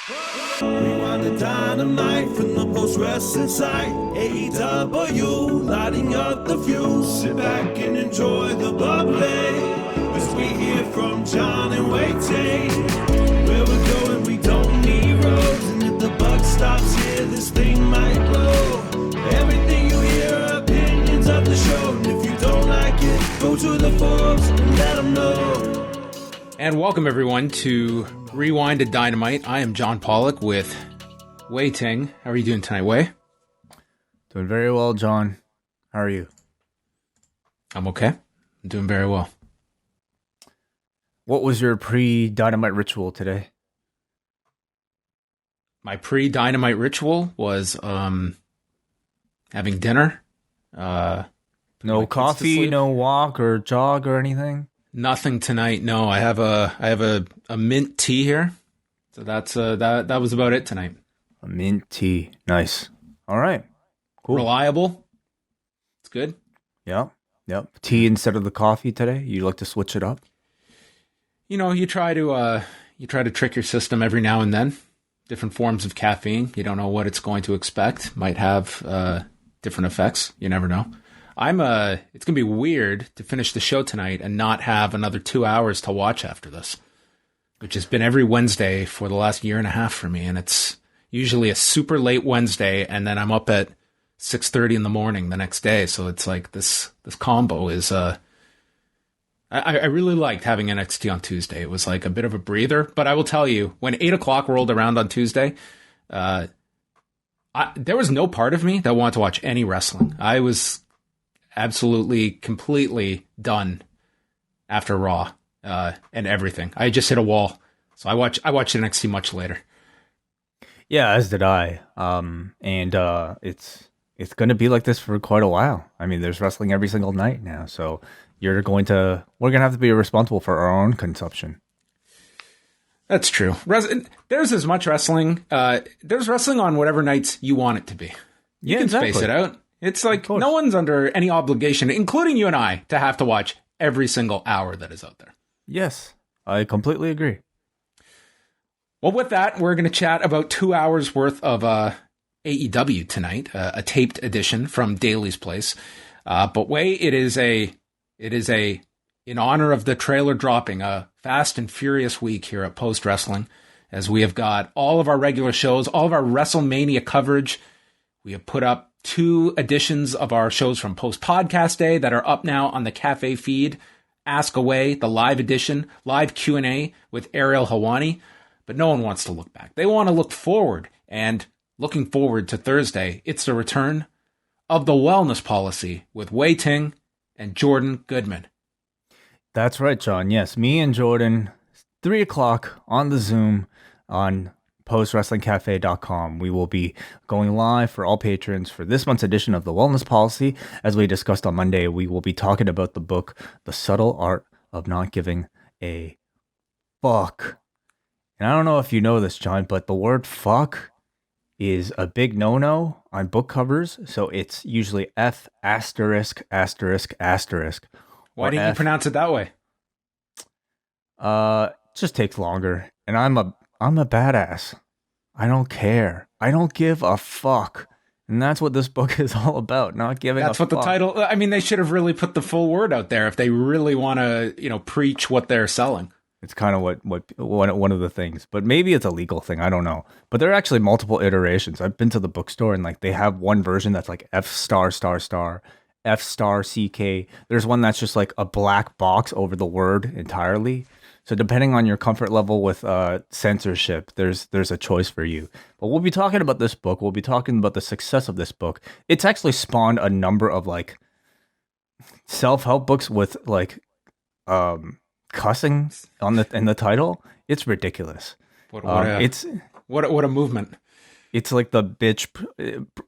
Rewind the dynamite from the post-wrestling site. AEW, lighting up the fuse. Sit back and enjoy the bubbly as we hear from John and Wai Ting. Where we're going, we don't need roads. And if the buck stops here, this thing might blow. Everything you hear are opinions of the show. And if you don't like it, go to the forums and let them know. And welcome everyone to Rewind-A-Dynamite. I am John Pollock with Wai Ting. How are you doing tonight, Wai? Doing very well, John. How are you? I'm okay. I'm doing very well. What was your pre-Dynamite ritual today? My pre-Dynamite ritual was having dinner. No coffee, no walk or jog or anything? Nothing tonight. No, I have a mint tea here. So that's that was about it tonight. A mint tea. Nice. All right. Cool. Reliable. It's good. Yep. Tea instead of the coffee today? You like to switch it up? You know, you try to trick your system every now and then. Different forms of caffeine. You don't know what it's going to expect. Might have different effects. You never know. It's going to be weird to finish the show tonight and not have another 2 hours to watch after this, which has been every Wednesday for the last year and a half for me. And it's usually a super late Wednesday, and then I'm up at 6:30 in the morning the next day. So it's like this combo is, I really liked having NXT on Tuesday. It was like a bit of a breather, but I will tell you, when 8 o'clock rolled around on Tuesday, there was no part of me that wanted to watch any wrestling. I was absolutely, completely done after Raw and everything. I just hit a wall. So I watched NXT much later. Yeah, as did I. It's going to be like this for quite a while. I mean, there's wrestling every single night now. So we're going to have to be responsible for our own consumption. That's true. There's as much wrestling. There's wrestling on whatever nights you want it to be. You can space it out. It's like no one's under any obligation, including you and I, to have to watch every single hour that is out there. Yes, I completely agree. Well, with that, we're going to chat about 2 hours worth of AEW tonight, a taped edition from Daly's Place. But Wai, it is in honor of the trailer dropping, a fast and furious week here at Post Wrestling, as we have got all of our regular shows, all of our WrestleMania coverage. We have put up 2 editions of our shows from Post Podcast Day that are up now on the Cafe feed. Ask Away, the live edition, live Q&A with Ariel Helwani. But no one wants to look back. They want to look forward. And looking forward to Thursday, it's the return of the Wellness Policy with Wai Ting and Jordan Goodman. That's right, John. Yes, me and Jordan, 3 o'clock on the Zoom on postwrestlingcafe.com. We will be going live for all patrons for this month's edition of the Wellness Policy. As we discussed on Monday, we will be talking about the book, The Subtle Art of Not Giving a Fuck. And I don't know if you know this, John, but the word fuck is a big no-no on book covers. So it's usually F asterisk asterisk asterisk. Why didn't you pronounce it that way? Just takes longer. And I'm a badass. I don't care. I don't give a fuck. And that's what this book is all about. Not giving a fuck. That's what the title, I mean, they should have really put the full word out there if they really want to, preach what they're selling. It's kind of what one of the things, but maybe it's a legal thing. I don't know. But there are actually multiple iterations. I've been to the bookstore and like they have one version that's like F star star star, F star CK. There's one that's just like a black box over the word entirely. So depending on your comfort level with censorship, there's a choice for you. But we'll be talking about this book. We'll be talking about the success of this book. It's actually spawned a number of like self-help books with like cussing in the title. It's ridiculous. What a movement. It's like the bitch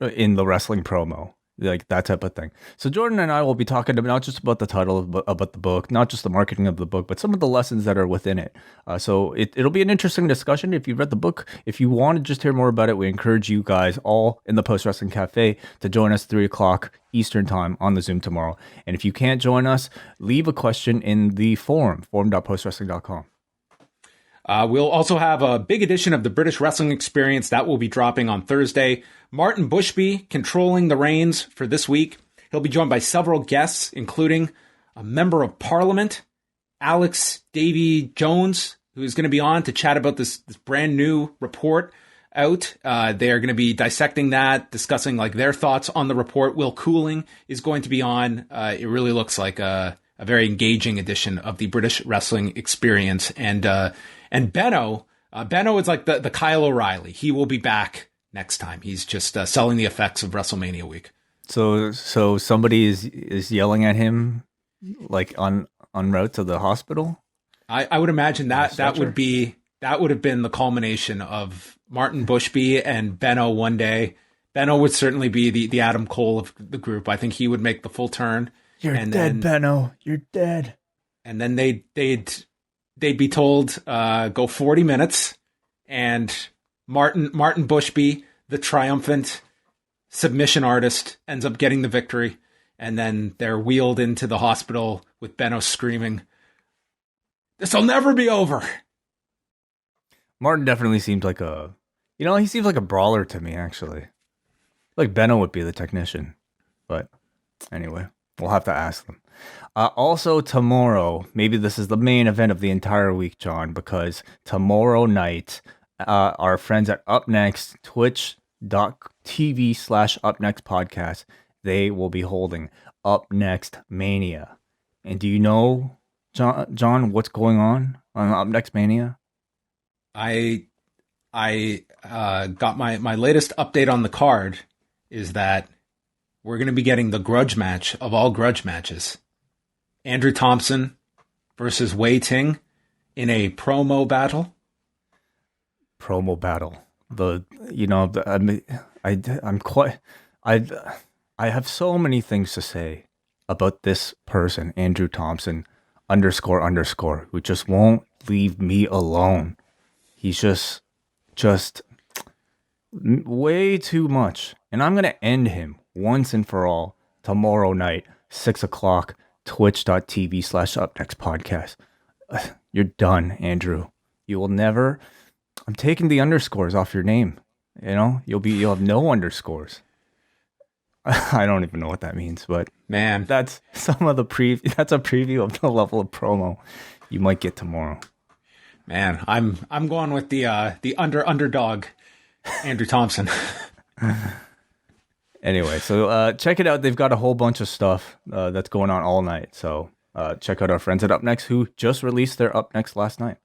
in the wrestling promo. Like that type of thing. So Jordan and I will be talking not just about the title, about the book, not just the marketing of the book, but some of the lessons that are within it. So it'll be an interesting discussion. If you've read the book, if you want to just hear more about it, we encourage you guys all in the Post Wrestling Cafe to join us 3 o'clock Eastern time on the Zoom tomorrow. And if you can't join us, leave a question in the forum.postwrestling.com. We'll also have a big edition of the British Wrestling Experience that will be dropping on Thursday. Martin Bushby controlling the reins for this week. He'll be joined by several guests, including a member of Parliament, Alex Davy Jones, who is going to be on to chat about this brand new report out. They are going to be dissecting that, discussing like their thoughts on the report. Will Cooling is going to be on. It really looks like a very engaging edition of the British Wrestling Experience. And Benno is like the Kyle O'Reilly. He will be back next time. He's just selling the effects of WrestleMania week. So somebody is yelling at him like on route to the hospital. I would imagine that would have been the culmination of Martin Bushby and Benno one day. Benno would certainly be the Adam Cole of the group. I think he would make the full turn. You're dead, Benno. You're dead. And then they'd be told go 40 minutes, and Martin Bushby, the triumphant submission artist, ends up getting the victory, and then they're wheeled into the hospital with Benno screaming, "This'll never be over." Martin definitely seems like he seems like a brawler to me, actually. Like Benno would be the technician. But anyway, we'll have to ask them. Also tomorrow, maybe this is the main event of the entire week, John, because tomorrow night, our friends at Up Next, twitch.tv/UpNext podcast, they will be holding Up Next Mania. And do you know, John, what's going on Up Next Mania? I got my latest update on the card is that we're going to be getting the grudge match of all grudge matches. Andrew Thompson versus Wai Ting in a promo battle. I have so many things to say about this person, Andrew Thompson __, who just won't leave me alone. He's just way too much. And I'm going to end him once and for all tomorrow night, 6:00, twitch.tv/UpNextPodcast. You're done, Andrew. You will never... I'm taking the underscores off your name. You'll have no underscores. I don't even know what that means, but man, that's some of the that's a preview of the level of promo you might get tomorrow. Man, I'm going with the underdog, Andrew Thompson. Anyway, so check it out. They've got a whole bunch of stuff that's going on all night. So check out our friends at Up Next, who just released their Up Next last night.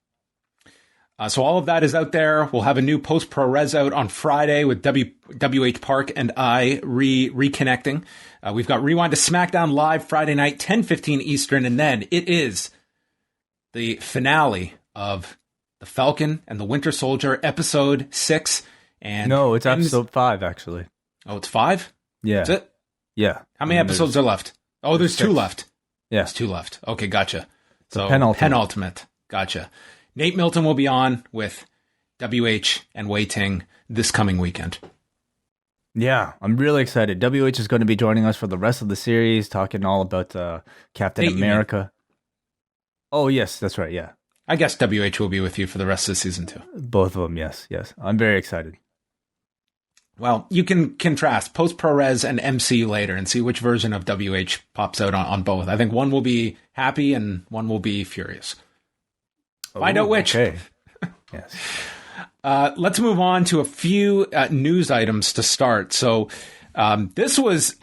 So all of that is out there. We'll have a new post pro res out on Friday with WH Park and I reconnecting. We've got Rewind to SmackDown live Friday night, 10:15 Eastern, and then it is the finale of The Falcon and the Winter Soldier, episode 6. And no, it's episode 5, actually. Oh, it's 5? Yeah. That's it? Yeah. How many episodes are left? Oh, there's 2 left. Yeah. There's 2 left. Okay, gotcha. So penultimate. Gotcha. Nate Milton will be on with WH and Wai Ting this coming weekend. Yeah, I'm really excited. WH is going to be joining us for the rest of the series, talking all about Captain America. Oh, yes, that's right, yeah. I guess WH will be with you for the rest of the season, too. Both of them, yes. I'm very excited. Well, you can contrast post-ProRes and MCU later and see which version of WH pops out on both. I think one will be happy and one will be furious. Find out which. Okay. Yes. Let's move on to a few news items to start. So this was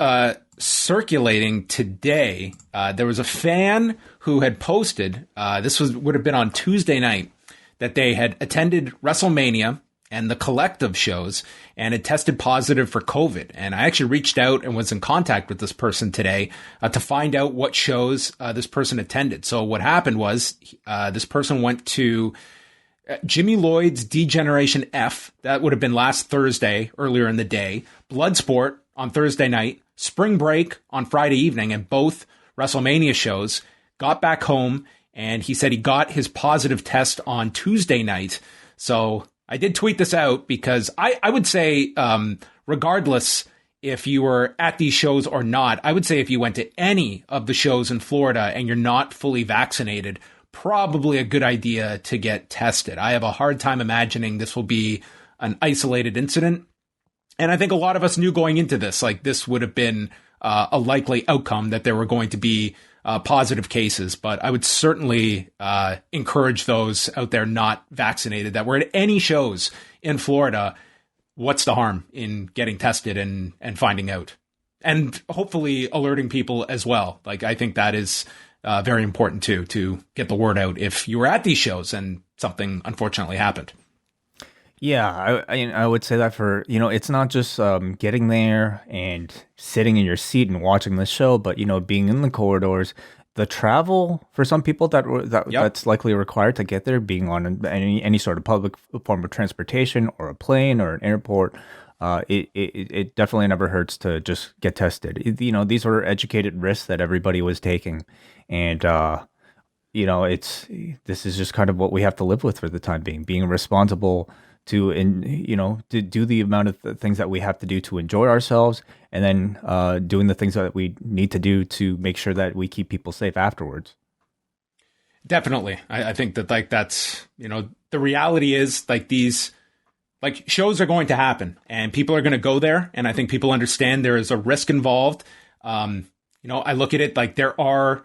circulating today. There was a fan who had posted, would have been on Tuesday night, that they had attended WrestleMania and the collective shows and had tested positive for COVID. And I actually reached out and was in contact with this person today to find out what shows this person attended. So what happened was this person went to Jimmy Lloyd's D-Generation F. That would have been last Thursday, earlier in the day. Bloodsport on Thursday night. Spring Break on Friday evening, and both WrestleMania shows. Got back home, and he said he got his positive test on Tuesday night. So I did tweet this out because I would say, regardless if you were at these shows or not, I would say if you went to any of the shows in Florida and you're not fully vaccinated, probably a good idea to get tested. I have a hard time imagining this will be an isolated incident. And I think a lot of us knew going into this, like this would have been a likely outcome, that there were going to be positive cases. But I would certainly encourage those out there not vaccinated that were at any shows in Florida. What's the harm in getting tested and finding out? And hopefully alerting people as well. Like, I think that is very important too, to get the word out if you were at these shows and something unfortunately happened. Yeah, I would say that for, it's not just getting there and sitting in your seat and watching the show, but, being in the corridors, the travel for some people that's likely required to get there, being on any sort of public form of transportation or a plane or an airport, it definitely never hurts to just get tested. These were educated risks that everybody was taking. And, this is just kind of what we have to live with for the time being responsible to do the amount of things that we have to do to enjoy ourselves, and then doing the things that we need to do to make sure that we keep people safe afterwards. Definitely. I think that that's, the reality is these shows are going to happen and people are going to go there. And I think people understand there is a risk involved. I look at it like there are,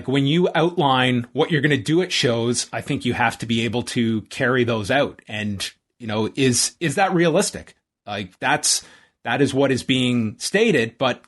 when you outline what you're going to do at shows, I think you have to be able to carry those out. And, is that realistic? That is what is being stated, but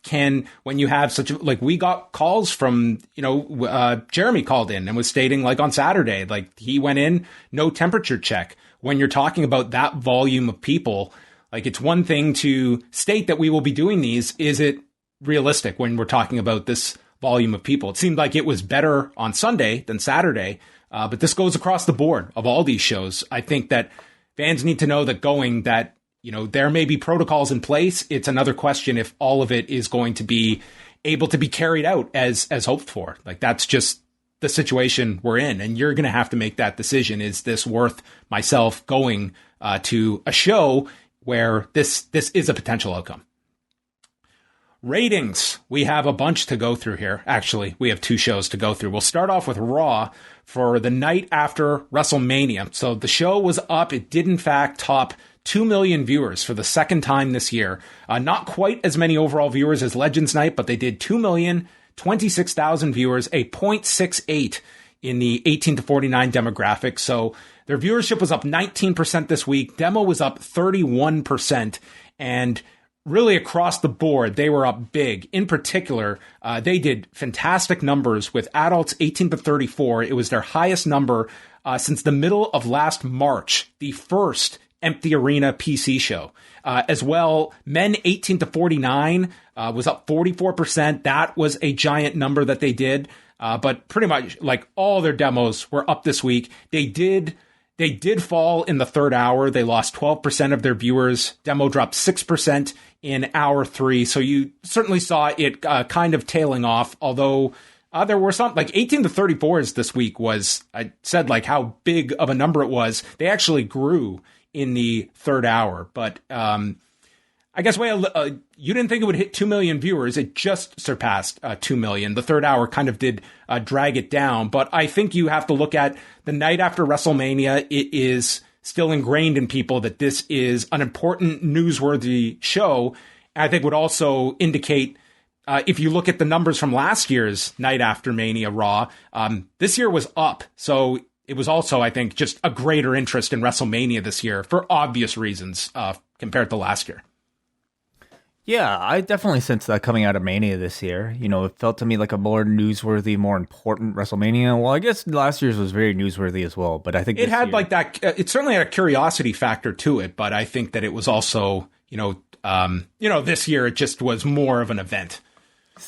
when you have we got calls from, Jeremy called in and was stating on Saturday, he went in, no temperature check. When you're talking about that volume of people, it's one thing to state that we will be doing these. Is it realistic when we're talking about this volume of people? It seemed like it was better on Sunday than Saturday, but this goes across the board of all these shows. I think that fans need to know that there may be protocols in place. It's another question if all of it is going to be able to be carried out as hoped for. That's just the situation we're in. And you're going to have to make that decision. Is this worth myself going to a show where this is a potential outcome? Ratings. We have a bunch to go through here. Actually, we have 2 shows to go through. We'll start off with Raw for the night after WrestleMania. So the show was up. It did, in fact, top 2 million viewers for the second time this year. Not quite as many overall viewers as Legends Night, but they did 2,026,000 viewers, a 0.68 in the 18 to 49 demographic. So their viewership was up 19% this week. Demo was up 31%. And really across the board, they were up big. In particular, they did fantastic numbers with adults 18 to 34. It was their highest number since the middle of last March, the first empty arena PC show. As well, men 18 to 49 was up 44%. That was a giant number that they did. But pretty much all their demos were up this week. They did fall in the third hour. They lost 12% of their viewers. Demo dropped 6% in hour 3. So you certainly saw it kind of tailing off, although there were some 18 to 34s this week was, I said how big of a number it was. They actually grew in the third hour, but I guess you didn't think it would hit 2 million viewers. It just surpassed 2 million. The third hour kind of did drag it down, but I think you have to look at the night after WrestleMania. It is still ingrained in people that this is an important, newsworthy show. I think would also indicate, if you look at the numbers from last year's night after Mania Raw, this year was up. So it was also, I think, just a greater interest in WrestleMania this year for obvious reasons compared to last year. Yeah, I definitely sensed that coming out of Mania this year. It felt to me like a more newsworthy, more important WrestleMania. Well, I guess last year's was very newsworthy as well, but I think it had that. It certainly had a curiosity factor to it, but I think that it was also, this year it just was more of an event.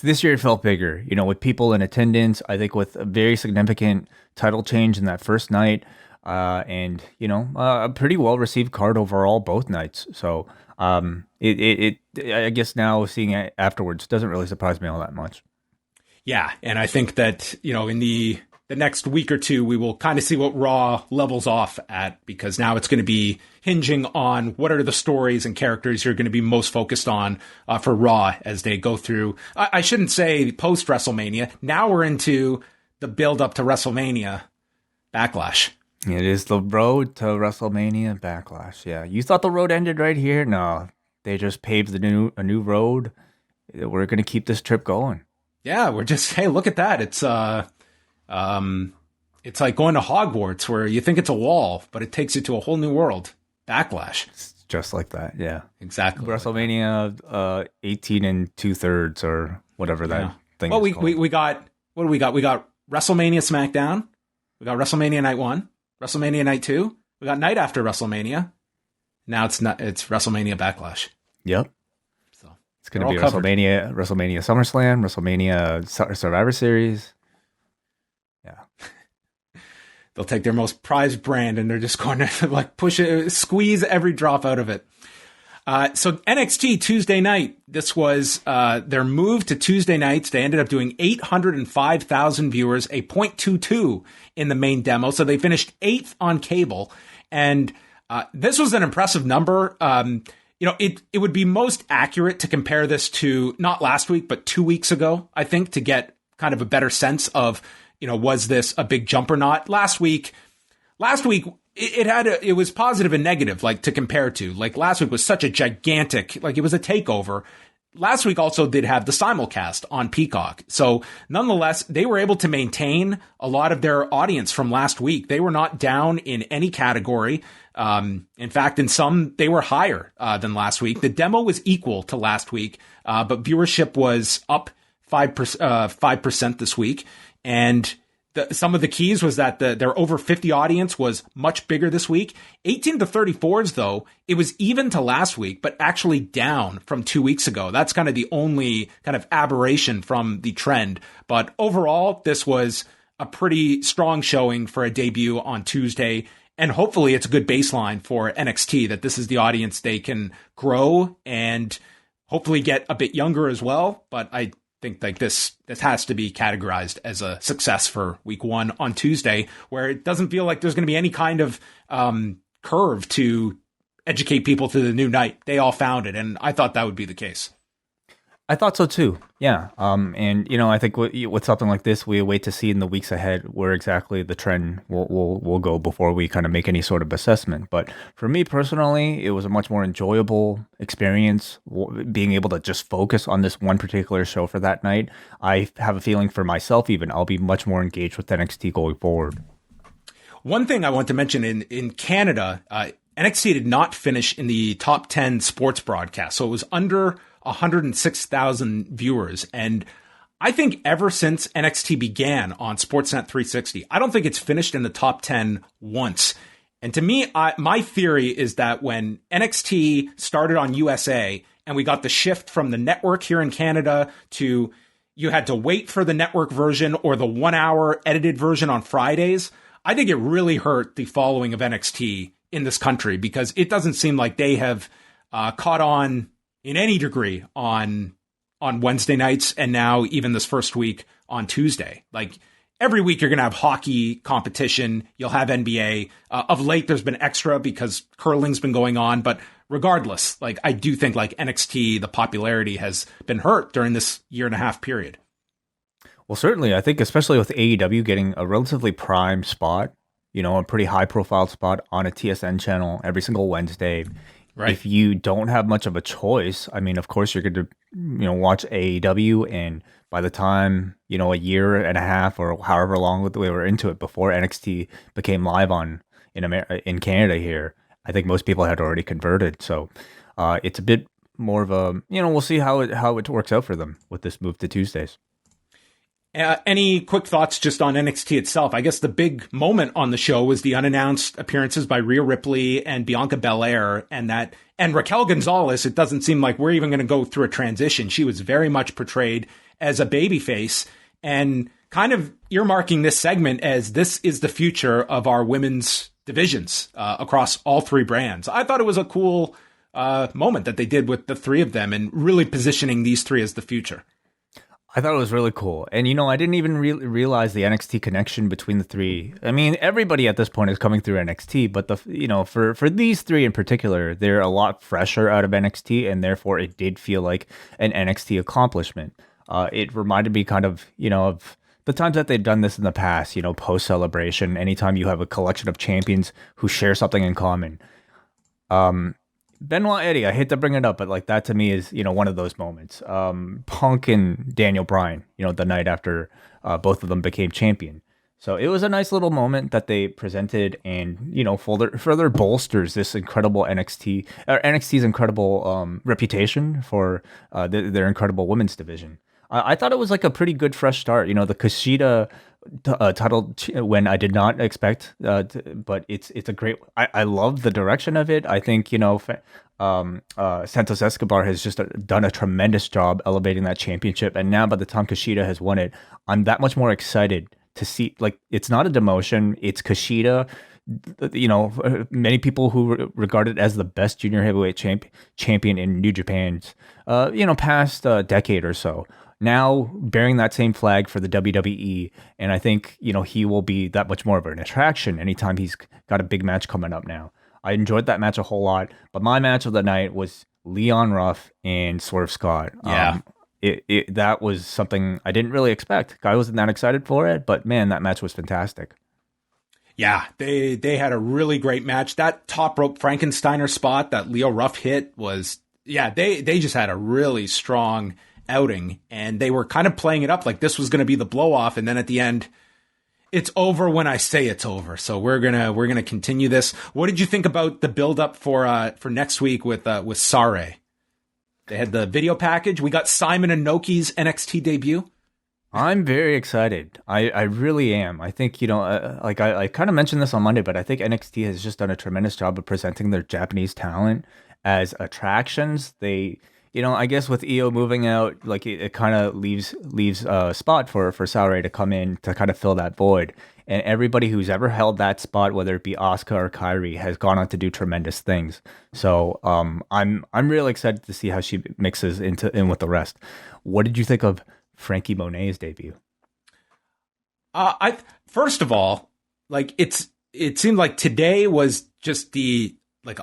This year it felt bigger, with people in attendance. I think with a very significant title change in that first night, and a pretty well received card overall both nights. So. I guess now seeing it afterwards doesn't really surprise me all that much. Yeah, and I think that, in the next week or two, we will kind of see what Raw levels off at, because now it's going to be hinging on what are the stories and characters you're going to be most focused on for Raw as they go through. I shouldn't say post-WrestleMania. Now we're into the build-up to WrestleMania. Backlash. It is the road to WrestleMania Backlash. Yeah, you thought the road ended right here? No, they just paved a new road. We're gonna keep this trip going. Yeah, we're just, hey, look at that. It's like going to Hogwarts, where you think it's a wall, but it takes you to a whole new world. Backlash. It's just like that. Yeah, exactly. WrestleMania 18 and 2/3 or whatever that thing. Well, is called. we got, what do we got? We got WrestleMania SmackDown. We got WrestleMania Night 1. WrestleMania Night 2. We got Night After WrestleMania. Now it's WrestleMania Backlash. Yep. So it's going to be WrestleMania SummerSlam, WrestleMania Survivor Series. Yeah. They'll take their most prized brand and they're just going to like push it, squeeze every drop out of it. So NXT Tuesday night, this was their move to Tuesday nights. They ended up doing 805,000 viewers, a 0.22 in the main demo. So they finished 8th on cable. And this was an impressive number. It would be most accurate to compare this to not last week, but 2 weeks ago, I think, to get kind of a better sense of, was this a big jump or not? Last week, it was positive and negative, like to compare to. Like last week was such a gigantic, like it was a takeover. Last week also did have the simulcast on Peacock. So nonetheless, they were able to maintain a lot of their audience from last week. They were not down in any category. In fact, in some, they were higher than last week. The demo was equal to last week, but viewership was up 5% this week. And some of the keys was that their over 50 audience was much bigger this week. 18 to 34s, though, it was even to last week, but actually down from 2 weeks ago. That's kind of the only kind of aberration from the trend. But overall, this was a pretty strong showing for a debut on Tuesday. And hopefully it's a good baseline for NXT, that this is the audience they can grow and hopefully get a bit younger as well. But I think like this has to be categorized as a success for week 1 on Tuesday, where it doesn't feel like there's going to be any kind of curve to educate people to the new night. They all found it, and I thought that would be the case. I thought so too. Yeah. And I think with something like this, we wait to see in the weeks ahead where exactly the trend will go before we kind of make any sort of assessment. But for me personally, it was a much more enjoyable experience being able to just focus on this one particular show for that night. I have a feeling for myself, even I'll be much more engaged with NXT going forward. One thing I want to mention in Canada, NXT did not finish in the top 10 sports broadcast. So it was under 106,000 viewers. And I think ever since NXT began on Sportsnet 360, I don't think it's finished in the top 10 once. And to me, my theory is that when NXT started on USA and we got the shift from the network here in Canada to you had to wait for the network version or the 1 hour edited version on Fridays, I think it really hurt the following of NXT in this country, because it doesn't seem like they have caught on in any degree on Wednesday nights, and now even this first week on Tuesday. Like every week you're going to have hockey competition. You'll have NBA. Of late, there's been extra because curling's been going on. But regardless, like I do think like NXT, the popularity has been hurt during this 1.5 year period. Well, certainly. I think especially with AEW getting a relatively prime spot, a pretty high profile spot on a TSN channel every single Wednesday. Right. If you don't have much of a choice, I mean, of course, you're going to, watch AEW. And by the time, 1.5 years or however long we were into it before NXT became live in Canada here, I think most people had already converted. So it's a bit more of a, we'll see how it works out for them with this move to Tuesdays. Any quick thoughts just on NXT itself? I guess the big moment on the show was the unannounced appearances by Rhea Ripley and Bianca Belair, and Raquel Gonzalez. It doesn't seem like we're even going to go through a transition. She was very much portrayed as a babyface, and kind of earmarking this segment as this is the future of our women's divisions across all 3 brands. I thought it was a cool moment that they did with the 3 of them, and really positioning these 3 as the future. I thought it was really cool. And, I didn't even realize the NXT connection between the 3. I mean, everybody at this point is coming through NXT, but for these 3 in particular, they're a lot fresher out of NXT, and therefore it did feel like an NXT accomplishment. It reminded me kind of, of the times that they've done this in the past, post celebration, anytime you have a collection of champions who share something in common. Benoit Eddie, I hate to bring it up, but like that to me is, one of those moments. Punk and Daniel Bryan, the night after both of them became champion. So it was a nice little moment that they presented, and further bolsters this incredible NXT's incredible reputation for their incredible women's division. I thought it was like a pretty good fresh start. The Kushida title when I did not expect, but it's a great. I love the direction of it. I think Santos Escobar has just done a tremendous job elevating that championship, and now by the time Kushida has won it, I'm that much more excited to see. Like, it's not a demotion; it's Kushida. Many people who regard it as the best junior heavyweight champion in New Japan's past decade or so, now bearing that same flag for the WWE. And I think, he will be that much more of an attraction anytime he's got a big match coming up now. I enjoyed that match a whole lot, but my match of the night was Leon Ruff and Swerve Scott. Yeah. That was something I didn't really expect. I wasn't that excited for it, but man, that match was fantastic. Yeah, they had a really great match. That top rope Frankensteiner spot that Leo Ruff hit was, they just had a really strong outing, and they were kind of playing it up like this was going to be the blow off, and then at the end, it's over when I say it's over. So we're gonna continue this. What did you think about the build up for next week with Sare? They had the video package. We got Simon and Noki's NXT debut. I'm very excited. I really am. I think, I kind of mentioned this on Monday, but I think NXT has just done a tremendous job of presenting their Japanese talent as attractions. They, I guess with Io moving out, like it kind of leaves a spot for Sarai to come in to kind of fill that void. And everybody who's ever held that spot, whether it be Asuka or Kairi, has gone on to do tremendous things. So I'm really excited to see how she mixes in with the rest. What did you think of Frankie Monet's debut? First of all, like it seemed like today was just a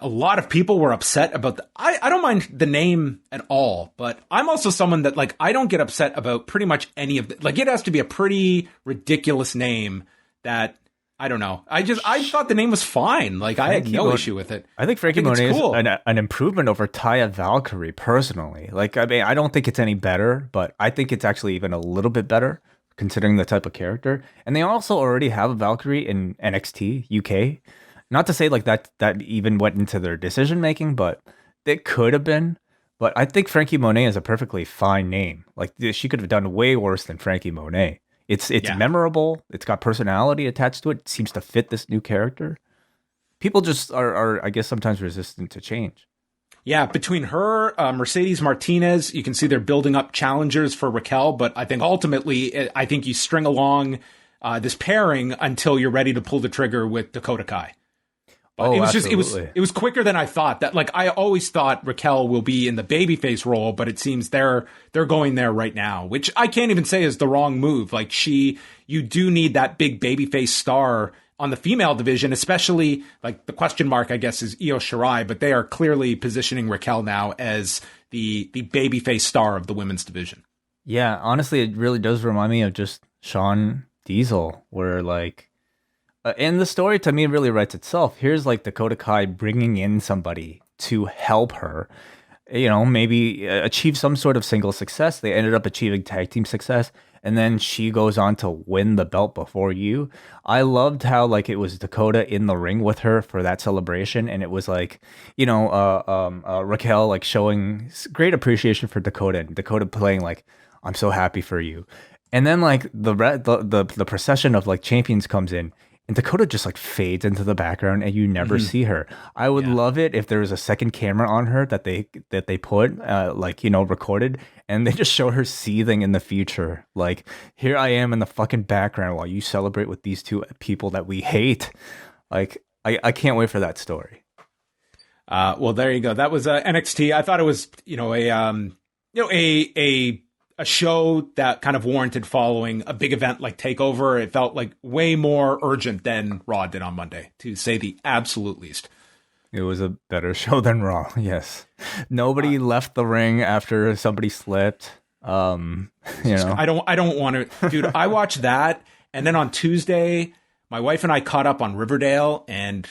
lot of people were upset about I don't mind the name at all, but I'm also someone that I don't get upset about pretty much any of it has to be a pretty ridiculous name that I don't know. I thought the name was fine. I had no issue with it. I think Frankie Monet is an improvement over Taya Valkyrie personally. I don't think it's any better, but I think it's actually even a little bit better considering the type of character. And they also already have a Valkyrie in NXT UK. Not to say that even went into their decision making, but it could have been. But I think Frankie Monet is a perfectly fine name. She could have done way worse than Frankie Monet. It's memorable. It's got personality attached to it. It seems to fit this new character. People just are I guess, sometimes resistant to change. Yeah, between her, Mercedes Martinez, you can see they're building up challengers for Raquel. But I think ultimately, you string along this pairing until you're ready to pull the trigger with Dakota Kai. But it was quicker than I thought. That I always thought Raquel will be in the babyface role, but it seems they're going there right now, which I can't even say is the wrong move. You do need that big babyface star on the female division, especially the question mark, I guess, is Io Shirai, but they are clearly positioning Raquel now as the babyface star of the women's division. Yeah, honestly, it really does remind me of just Shawn Diesel, where and the story to me really writes itself. Here's Dakota Kai bringing in somebody to help her, maybe achieve some sort of single success. They ended up achieving tag team success, and then she goes on to win the belt before you. I loved how it was Dakota in the ring with her for that celebration, and it was Raquel showing great appreciation for Dakota, and Dakota playing I'm so happy for you. And then the procession of champions comes in. And Dakota just fades into the background, and you never see her. I would love it if there was a second camera on her that they put recorded, and they just show her seething in the future. Here I am in the fucking background while you celebrate with these two people that we hate. I can't wait for that story. Well, there you go. That was NXT. I thought it was a show that kind of warranted following a big event like TakeOver. It felt way more urgent than Raw did on Monday, to say the absolute least. It was a better show than Raw, yes. Nobody left the ring after somebody slipped. You know, I don't want to, dude. I watched that, and then on Tuesday, my wife and I caught up on Riverdale, and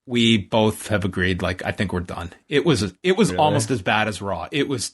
we both have agreed. Like, I think we're done. It was Really? almost as bad as Raw. It was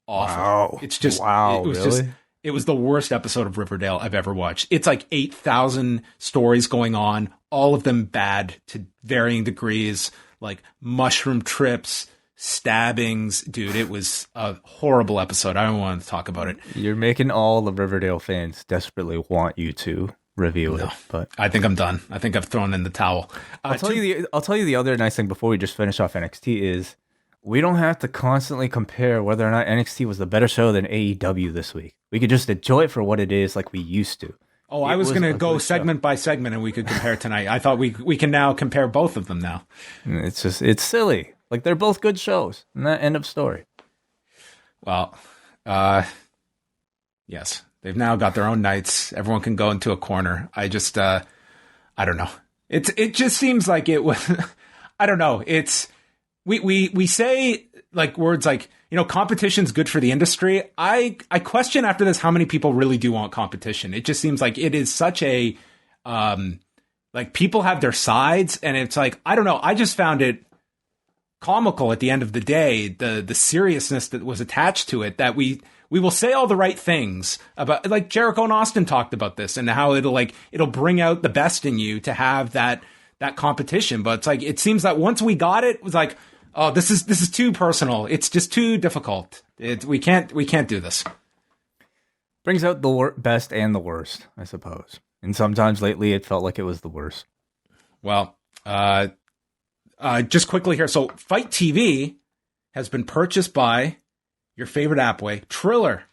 awful. Wow. It's just wow. It was Really? just. It was the worst episode of Riverdale I've ever watched. It's like 8,000 stories going on, all of them bad to varying degrees, like mushroom trips, stabbings. Dude, it was a horrible episode. I don't want to talk about it. You're making all the Riverdale fans desperately want you to review it, but I think I'm done. I think I've thrown in the towel. I'll tell you the other nice thing before we just finish off NXT is we don't have to constantly compare whether or not NXT was the better show than AEW this week. We could just enjoy it for what it is, like we used to. Oh, I was going to go segment by segment, and we could compare tonight. I thought we can now compare both of them now. It's silly. Like, they're both good shows. And that end of story. Well, yes, they've now got their own nights. Everyone can go into a corner. I just, I don't know. It just seems like it was. I don't know. It's we say like words like, you know, competition's good for the industry. I question after this how many people really do want competition. It just seems like it is such a like people have their sides, and it's like, I don't know. I just found it comical at the end of the day, the seriousness that was attached to it, that we will say all the right things about, like Jericho and Austin talked about this and how it'll bring out the best in you to have that competition. But it's like, it seems that once we got it was like, oh, this is too personal. It's just too difficult. We can't do this. Brings out the best and the worst, I suppose. And sometimes lately it felt like it was the worst. Well, just quickly here. So FITE TV has been purchased by your favorite Appway, Triller.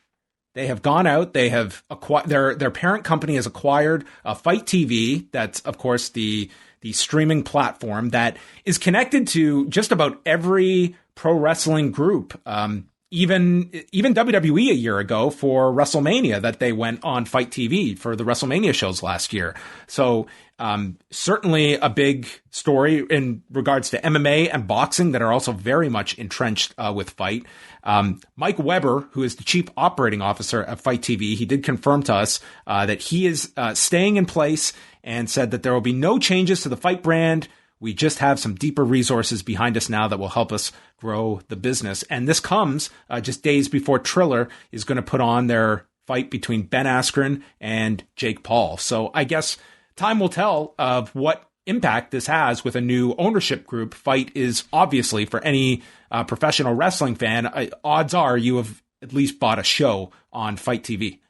They have gone out. They have acquired, their parent company has acquired FITE TV. That's, of course, the streaming platform that is connected to just about every pro wrestling group. Even WWE a year ago for WrestleMania, that they went on FITE TV for the WrestleMania shows last year. So certainly a big story in regards to MMA and boxing that are also very much entrenched with FITE. Mike Weber, who is the chief operating officer at FITE TV, he did confirm to us that he is staying in place and said that there will be no changes to the FITE brand. We just have some deeper resources behind us now that will help us grow the business. And this comes just days before Triller is going to put on their fight between Ben Askren and Jake Paul. So I guess time will tell of what impact this has with a new ownership group. FITE is obviously, for any professional wrestling fan, odds are you have at least bought a show on FITE TV.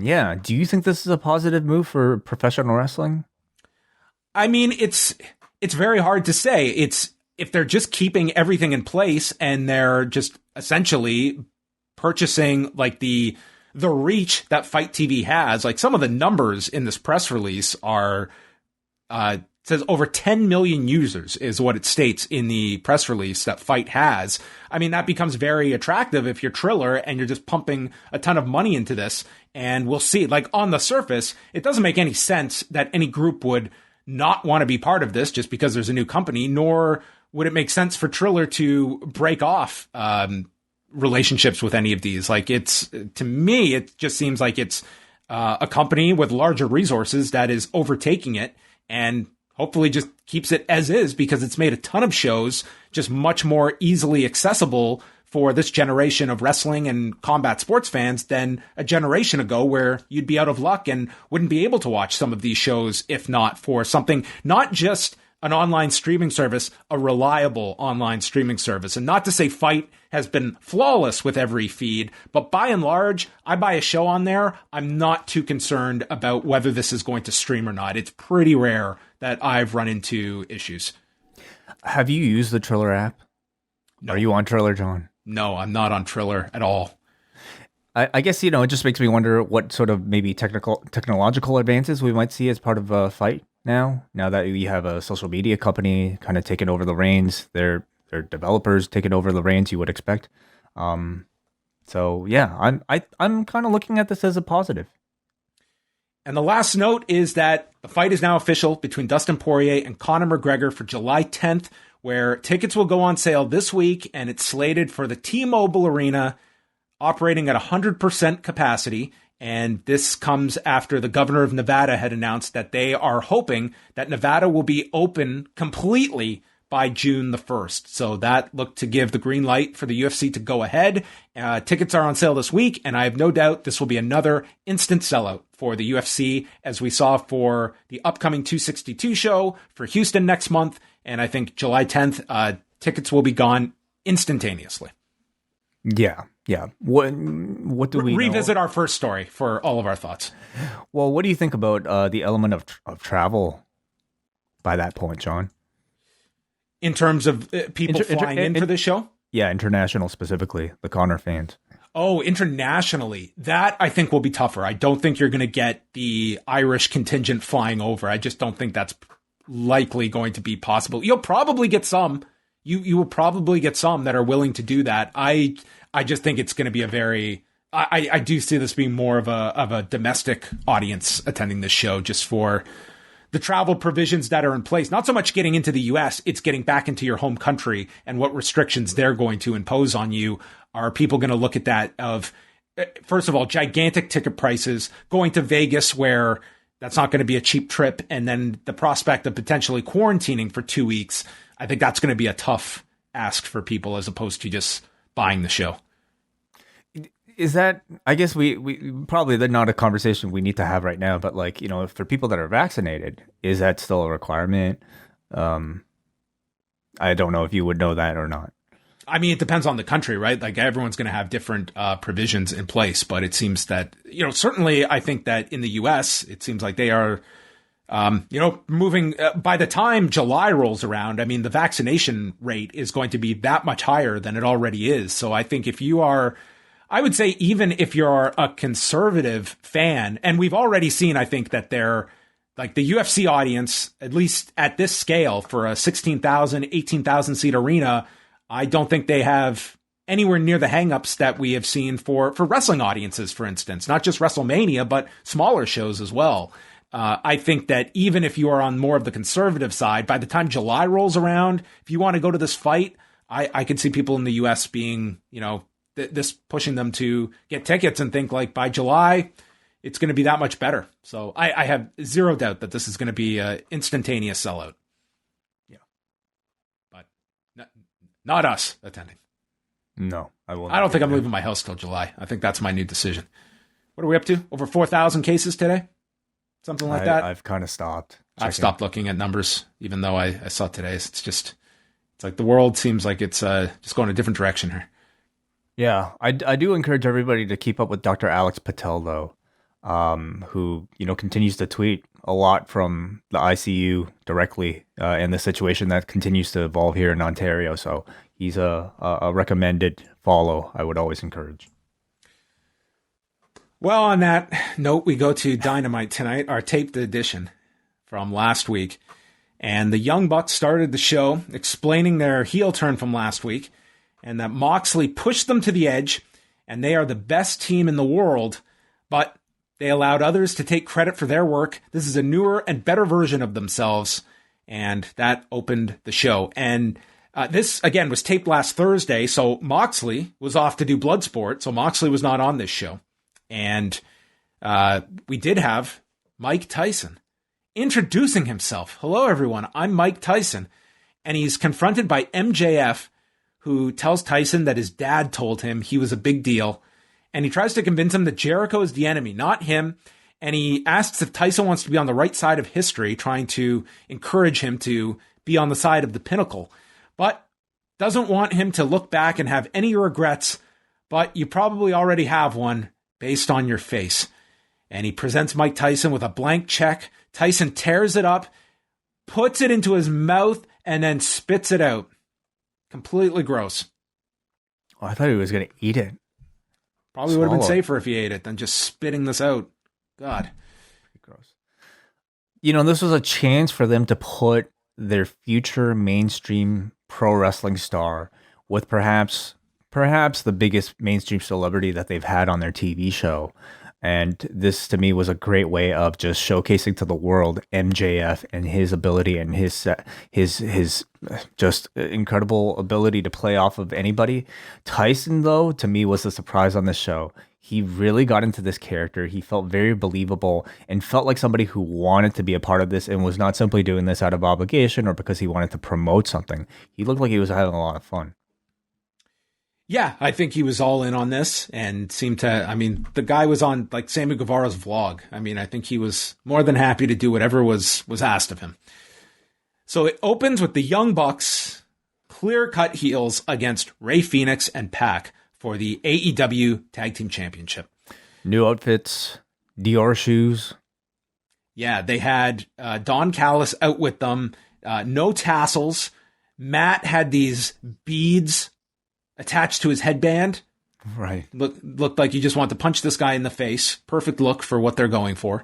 Yeah. Do you think this is a positive move for professional wrestling? I mean, it's very hard to say. It's if they're just keeping everything in place and they're just essentially purchasing like the reach that FITE TV has. Like, some of the numbers in this press release are says over 10 million users is what it states in the press release that FITE has. I mean, that becomes very attractive if you're Triller and you're just pumping a ton of money into this. And we'll see. Like, on the surface, it doesn't make any sense that any group would not want to be part of this just because there's a new company, nor would it make sense for Triller to break off relationships with any of these. Like, to me, it just seems like it's a company with larger resources that is overtaking it and hopefully just keeps it as is, because it's made a ton of shows just much more easily accessible for this generation of wrestling and combat sports fans than a generation ago, where you'd be out of luck and wouldn't be able to watch some of these shows if not for something, not just an online streaming service, a reliable online streaming service. And not to say FITE has been flawless with every feed, but by and large, I buy a show on there, I'm not too concerned about whether this is going to stream or not. It's pretty rare that I've run into issues. Have you used the Triller app? No. Are you on Triller, John? No, I'm not on Triller at all. I guess, it just makes me wonder what sort of maybe technological advances we might see as part of FITE now that we have a social media company kind of taking over the reins. Their developers taking over the reins, you would expect. So yeah, I'm kind of looking at this as a positive. And the last note is that the fight is now official between Dustin Poirier and Conor McGregor for July 10th, where tickets will go on sale this week, and it's slated for the T-Mobile Arena. operating at 100% capacity. And this comes after the governor of Nevada had announced that they are hoping that Nevada will be open completely by June the 1st. So that looked to give the green light for the UFC to go ahead. Tickets are on sale this week, and I have no doubt this will be another instant sellout for the UFC, as we saw for the upcoming 262 show for Houston next month. And I think July 10th, tickets will be gone instantaneously. Yeah. What do we revisit know? our first story for all of our thoughts? Well, what do you think about the element of travel by that point, John? In terms of people flying in for this show? Yeah, international specifically, the Conor fans. Oh, internationally, that I think will be tougher. I don't think you're going to get the Irish contingent flying over. I just don't think that's likely going to be possible. You'll probably get some. You will probably get some that are willing to do that. I just think it's going to be a very. I do see this being more of a domestic audience attending this show, just for the travel provisions that are in place. Not so much getting into the US, it's getting back into your home country and what restrictions they're going to impose on you. Are people going to look at that of, first of all, gigantic ticket prices, going to Vegas where that's not going to be a cheap trip, and then the prospect of potentially quarantining for 2 weeks. I think that's going to be a tough ask for people as opposed to just buying the show. Is that, I guess we probably, they're not a conversation we need to have right now, but like, you know, for people that are vaccinated, is that still a requirement? I don't know if you would know that or not. I mean, it depends on the country, right? Like everyone's going to have different provisions in place, but it seems that, you know, certainly I think that in the US, it seems like they are, moving by the time July rolls around. I mean, the vaccination rate is going to be that much higher than it already is. So I think if you are, I would say, even if you're a conservative fan, and we've already seen, I think that they're like the UFC audience, at least at this scale for a 16,000, 18,000 seat arena, I don't think they have anywhere near the hangups that we have seen for wrestling audiences, for instance, not just WrestleMania, but smaller shows as well. I think that even if you are on more of the conservative side, by the time July rolls around, if you want to go to this fight, I could see people in the US being, this pushing them to get tickets and think like by July, it's going to be that much better. So I have zero doubt that this is going to be an instantaneous sellout. Yeah. But not us attending. No, I will. I don't think I'm leaving my house till July. I think that's my new decision. What are we up to? Over 4,000 cases today? Something like that? I've kind of stopped. I've stopped looking at numbers, even though I saw today's. It's like the world seems like it's just going a different direction here. Yeah, I do encourage everybody to keep up with Dr. Alex Patel, though, who, continues to tweet a lot from the ICU directly and the situation that continues to evolve here in Ontario. So he's a recommended follow I would always encourage. Well, on that note, we go to Dynamite tonight, our taped edition from last week. And the Young Bucks started the show explaining their heel turn from last week, and that Moxley pushed them to the edge, and they are the best team in the world, but they allowed others to take credit for their work. This is a newer and better version of themselves, and that opened the show. And this, again, was taped last Thursday, so Moxley was off to do Bloodsport, so Moxley was not on this show. And we did have Mike Tyson introducing himself. Hello, everyone. I'm Mike Tyson. And he's confronted by MJF, who tells Tyson that his dad told him he was a big deal. And he tries to convince him that Jericho is the enemy, not him. And he asks if Tyson wants to be on the right side of history, trying to encourage him to be on the side of the pinnacle. But doesn't want him to look back and have any regrets. But you probably already have one based on your face. And he presents Mike Tyson with a blank check. Tyson tears it up, puts it into his mouth, and then spits it out. Completely gross. Oh, I thought he was going to eat it. Probably would have been safer if he ate it than just spitting this out. God. Pretty gross. This was a chance for them to put their future mainstream pro wrestling star with perhaps the biggest mainstream celebrity that they've had on their TV show. And this to me was a great way of just showcasing to the world MJF and his ability and his just incredible ability to play off of anybody. Tyson, though, to me was the surprise on this show. He really got into this character. He felt very believable and felt like somebody who wanted to be a part of this and was not simply doing this out of obligation or because he wanted to promote something. He looked like he was having a lot of fun. Yeah, I think he was all in on this and seemed to, I mean, the guy was on like Sammy Guevara's vlog. I mean, I think he was more than happy to do whatever was asked of him. So it opens with the Young Bucks clear-cut heels against Rey Fenix and PAC for the AEW Tag Team Championship. New outfits, Dior shoes. Yeah, they had Don Callis out with them. No tassels. Matt had these beads attached to his headband. Right. Looked like you just want to punch this guy in the face. Perfect look for what they're going for.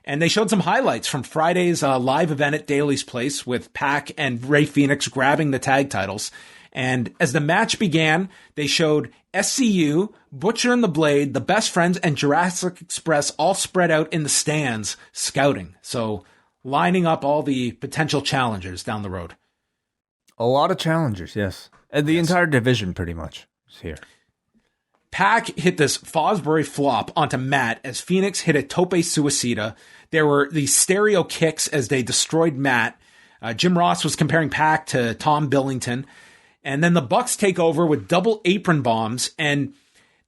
And they showed some highlights from Friday's live event at Daly's Place with PAC and Rey Fenix grabbing the tag titles. And as the match began, they showed SCU, Butcher and the Blade, the Best Friends, and Jurassic Express all spread out in the stands scouting. So lining up all the potential challengers down the road. A lot of challengers, yes. And the entire division pretty much is here. PAC hit this Fosbury flop onto Matt as Fenix hit a tope suicida. There were these stereo kicks as they destroyed Matt. Jim Ross was comparing PAC to Tom Billington. And then the Bucks take over with double apron bombs, and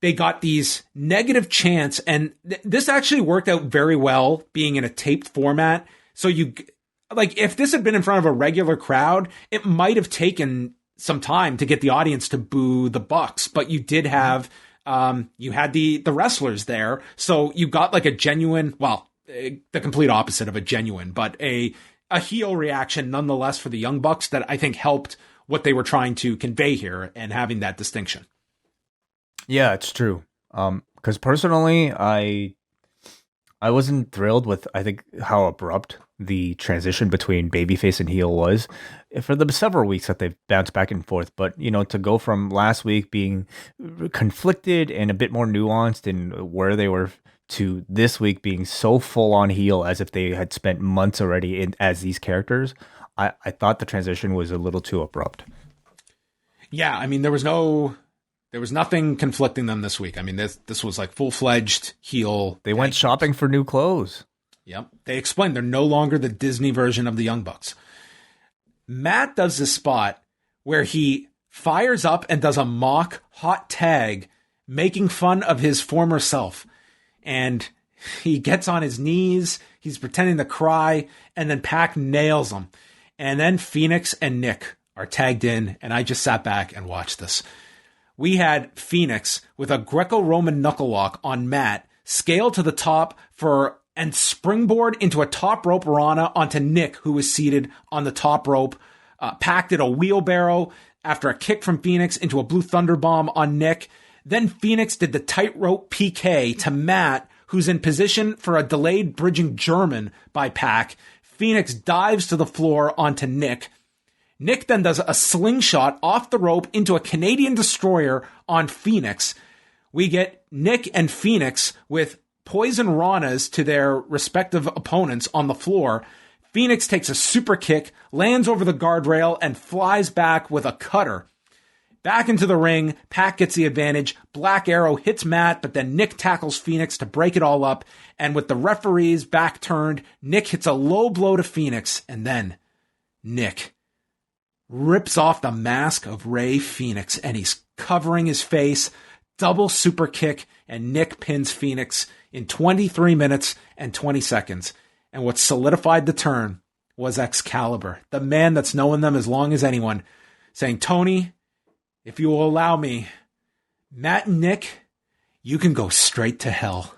they got these negative chants. And this actually worked out very well being in a taped format. So if this had been in front of a regular crowd, it might have taken some time to get the audience to boo the Bucks, but you did have, you had the wrestlers there. So you got like a genuine, the complete opposite of a genuine, but a heel reaction nonetheless for the Young Bucks that I think helped what they were trying to convey here and having that distinction. Yeah, it's true. Because personally, I wasn't thrilled with, I think, how abrupt the transition between babyface and heel was for the several weeks that they've bounced back and forth. But, to go from last week being conflicted and a bit more nuanced in where they were to this week being so full on heel as if they had spent months already as these characters, I thought the transition was a little too abrupt. Yeah, I mean, there was nothing conflicting them this week. I mean, this was like full-fledged heel. They went shopping for new clothes. Yep. They explained they're no longer the Disney version of the Young Bucks. Matt does this spot where he fires up and does a mock hot tag, making fun of his former self. And he gets on his knees. He's pretending to cry. And then PAC nails him. And then Fenix and Nick are tagged in. And I just sat back and watched this. We had Fenix with a Greco-Roman knuckle lock on Matt, scale to the top and springboard into a top rope Rana onto Nick, who was seated on the top rope. PAC did a wheelbarrow after a kick from Fenix into a Blue Thunder Bomb on Nick. Then Fenix did the tightrope PK to Matt, who's in position for a delayed bridging German by PAC. Fenix dives to the floor onto Nick. Nick then does a slingshot off the rope into a Canadian destroyer on Fenix. We get Nick and Fenix with poison Ranas to their respective opponents on the floor. Fenix takes a super kick, lands over the guardrail, and flies back with a cutter. Back into the ring, PAC gets the advantage. Black Arrow hits Matt, but then Nick tackles Fenix to break it all up. And with the referee's back turned, Nick hits a low blow to Fenix, and then Nick rips off the mask of Rey Fenix, and he's covering his face. Double super kick, and Nick pins Fenix in 23 minutes and 20 seconds. And what solidified the turn was Excalibur, the man that's known them as long as anyone, saying, "Tony, if you will allow me, Matt and Nick, you can go straight to hell."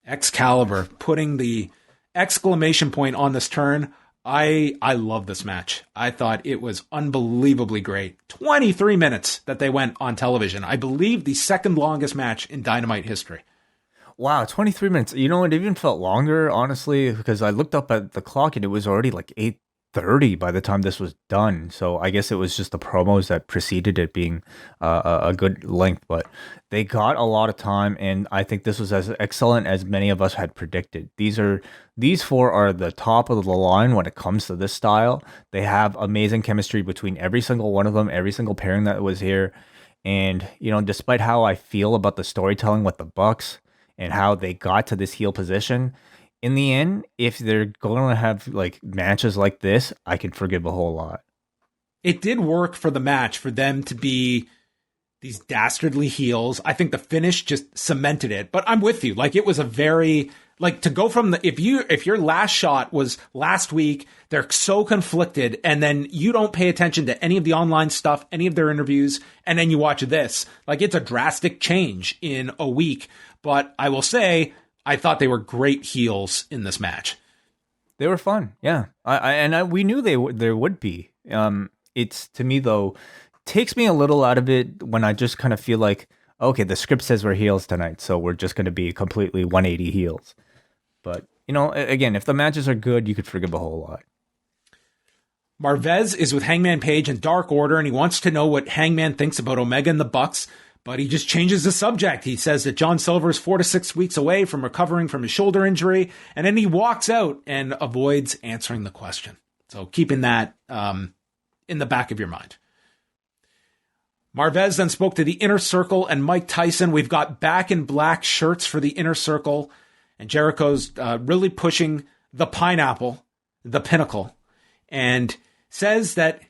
Excalibur putting the exclamation point on this turn. I love this match. I thought it was unbelievably great. 23 minutes that they went on television. I believe the second longest match in Dynamite history. Wow, 23 minutes. It even felt longer, honestly, because I looked up at the clock and it was already like 30 by the time this was done. So I guess it was just the promos that preceded it being a good length, but they got a lot of time, and I think this was as excellent as many of us had predicted. These four are the top of the line when it comes to this style. They have amazing chemistry between every single one of them, every single pairing that was here. And, you know, despite how I feel about the storytelling with the Bucks and how they got to this heel position, in the end, if they're going to have like matches like this, I can forgive a whole lot. It did work for the match for them to be these dastardly heels. I think the finish just cemented it. But I'm with you. Like, it was a very, like, to go from the, if your last shot was last week, they're so conflicted, and then you don't pay attention to any of the online stuff, any of their interviews, and then you watch this. Like, it's a drastic change in a week. But I will say, I thought they were great heels in this match. They were fun, yeah. We knew there would be. It's, to me though, takes me a little out of it when I just kind of feel like, okay, the script says we're heels tonight, so we're just going to be completely 180 heels. But, you know, again, if the matches are good, you could forgive a whole lot. Marvez is with Hangman Page and Dark Order, and he wants to know what Hangman thinks about Omega and the Bucks. But he just changes the subject. He says that John Silver is 4 to 6 weeks away from recovering from his shoulder injury, and then he walks out and avoids answering the question. So keeping that in the back of your mind. Marvez then spoke to the Inner Circle and Mike Tyson. We've got Back in Black shirts for the Inner Circle, and Jericho's really pushing the pineapple, the pinnacle, and says that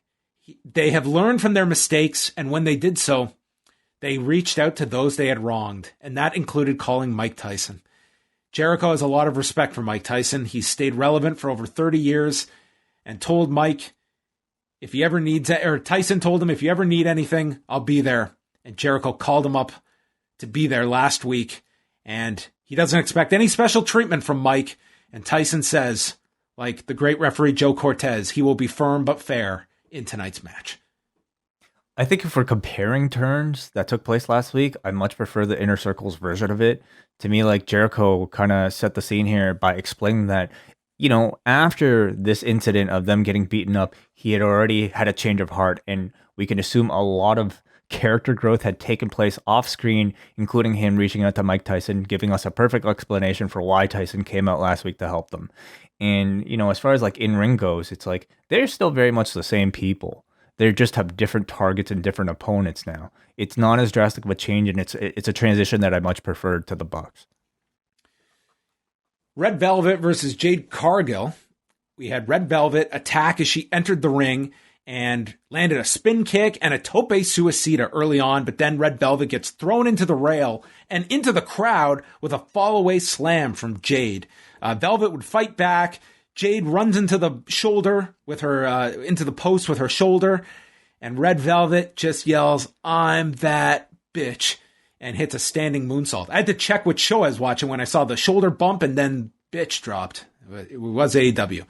they have learned from their mistakes, and when they did so, they reached out to those they had wronged, and that included calling Mike Tyson. Jericho has a lot of respect for Mike Tyson. He's stayed relevant for over 30 years and told Mike, if he ever needs it, or Tyson told him, if you ever need anything, I'll be there. And Jericho called him up to be there last week, and he doesn't expect any special treatment from Mike. And Tyson says, like the great referee Joe Cortez, he will be firm but fair in tonight's match. I think if we're comparing turns that took place last week, I much prefer the Inner Circle's version of it. To me, like, Jericho kind of set the scene here by explaining that, you know, after this incident of them getting beaten up, he had already had a change of heart, and we can assume a lot of character growth had taken place off screen, including him reaching out to Mike Tyson, giving us a perfect explanation for why Tyson came out last week to help them. And, you know, as far as like in-ring goes, it's like they're still very much the same people. They just have different targets and different opponents now. It's not as drastic of a change, and it's a transition that I much preferred to the Bucks. Red Velvet versus Jade Cargill. We had Red Velvet attack as she entered the ring and landed a spin kick and a tope suicida early on, but then Red Velvet gets thrown into the rail and into the crowd with a fall-away slam from Jade. Velvet would fight back. Jade runs into the shoulder with her, into the post with her shoulder, and Red Velvet just yells, "I'm that bitch," and hits a standing moonsault. I had to check which show I was watching when I saw the shoulder bump and then bitch dropped. It was AEW.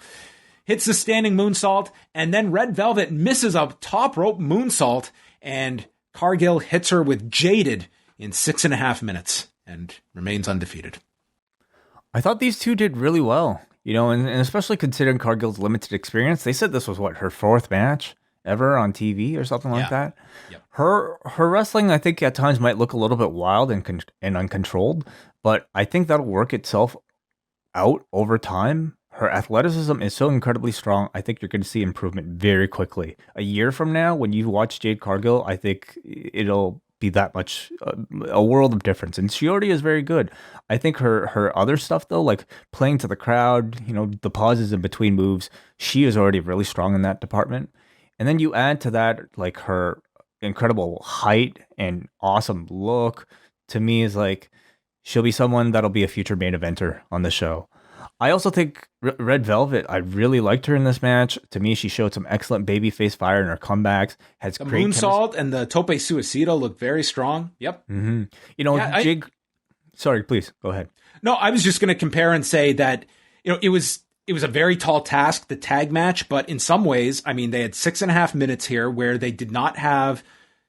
Hits the standing moonsault, and then Red Velvet misses a top rope moonsault, and Cargill hits her with Jaded in 6.5 minutes and remains undefeated. I thought these two did really well. You know, and especially considering Cargill's limited experience, they said this was her 4th match ever on TV or something like that. Yep. Her wrestling, I think at times might look a little bit wild and uncontrolled, but I think that'll work itself out over time. Her athleticism is so incredibly strong. I think you're going to see improvement very quickly. A year from now, when you watch Jade Cargill, I think it'll be that much a world of difference, and she already is very good. I think her other stuff though, like playing to the crowd, you know, the pauses in between moves, she is already really strong in that department. And then you add to that like her incredible height and awesome look. To me, is like she'll be someone that'll be a future main eventer on the show. I also think Red Velvet, I really liked her in this match. To me, she showed some excellent babyface fire in her comebacks. Has the great moonsault and the tope suicida look very strong. Yep. Mm-hmm. You know, yeah, Jig. Sorry, please go ahead. No, I was just going to compare and say that, you know, it was a very tall task, the tag match, but in some ways, I mean, they had 6.5 minutes here where they did not have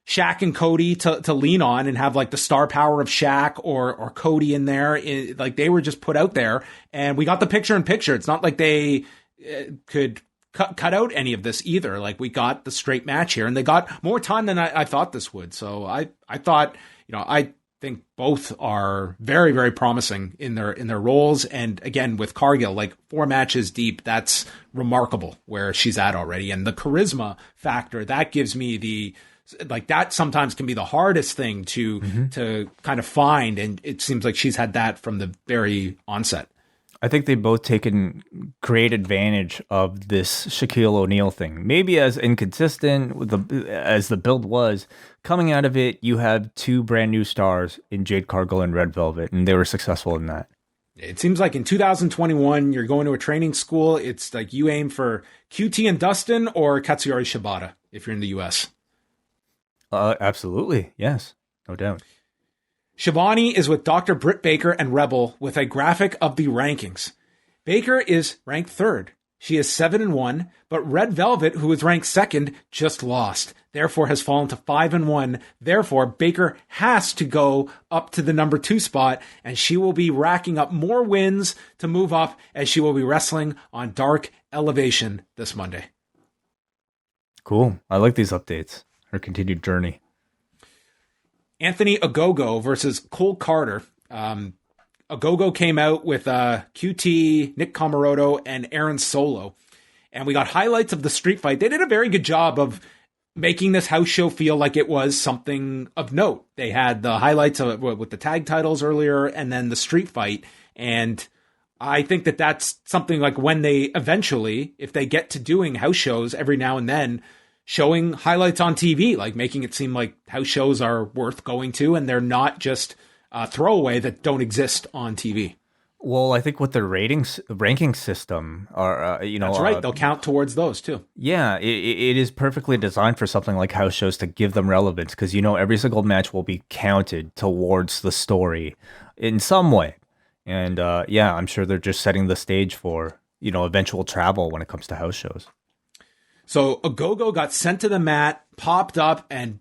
Shaq and Cody to lean on and have like the star power of Shaq or Cody in there. Like they were just put out there, and we got the picture in picture. It's not like they could cut out any of this either. Like, we got the straight match here, and they got more time than I thought this would. So I thought, I think both are very, very promising in their roles. And again, with Cargill, like 4 matches deep, that's remarkable where she's at already. And the charisma factor, that gives me that sometimes can be the hardest thing to kind of find. And it seems like she's had that from the very onset. I think they've both taken great advantage of this Shaquille O'Neal thing. Maybe as inconsistent as the build was, coming out of it, you have 2 brand new stars in Jade Cargill and Red Velvet, and they were successful in that. It seems like in 2021, you're going to a training school. It's like you aim for QT and Dustin or Katsuyori Shibata if you're in the U.S. Absolutely. Yes. No doubt. Shivani is with Dr. Britt Baker and Rebel with a graphic of the rankings. Baker is ranked 3rd. She is 7-1, but Red Velvet, who is ranked 2nd, just lost. Therefore has fallen to 5-1. Therefore, Baker has to go up to the number 2 spot, and she will be racking up more wins to move up as she will be wrestling on Dark Elevation this Monday. Cool. I like these updates. Her continued journey. Anthony Ogogo versus Cole Carter. Ogogo came out with QT, Nick Comoroto, and Aaron Solo. And we got highlights of the street fight. They did a very good job of making this house show feel like it was something of note. They had the highlights of with the tag titles earlier and then the street fight. And I think that that's something like when they eventually, if they get to doing house shows every now and then, showing highlights on TV, like making it seem like house shows are worth going to and they're not just a throwaway that don't exist on TV. Well, I think with the ranking system, that's right. They'll count towards those too. Yeah, it is perfectly designed for something like house shows to give them relevance because every single match will be counted towards the story in some way. And I'm sure they're just setting the stage for eventual travel when it comes to house shows. So Ogogo got sent to the mat, popped up, and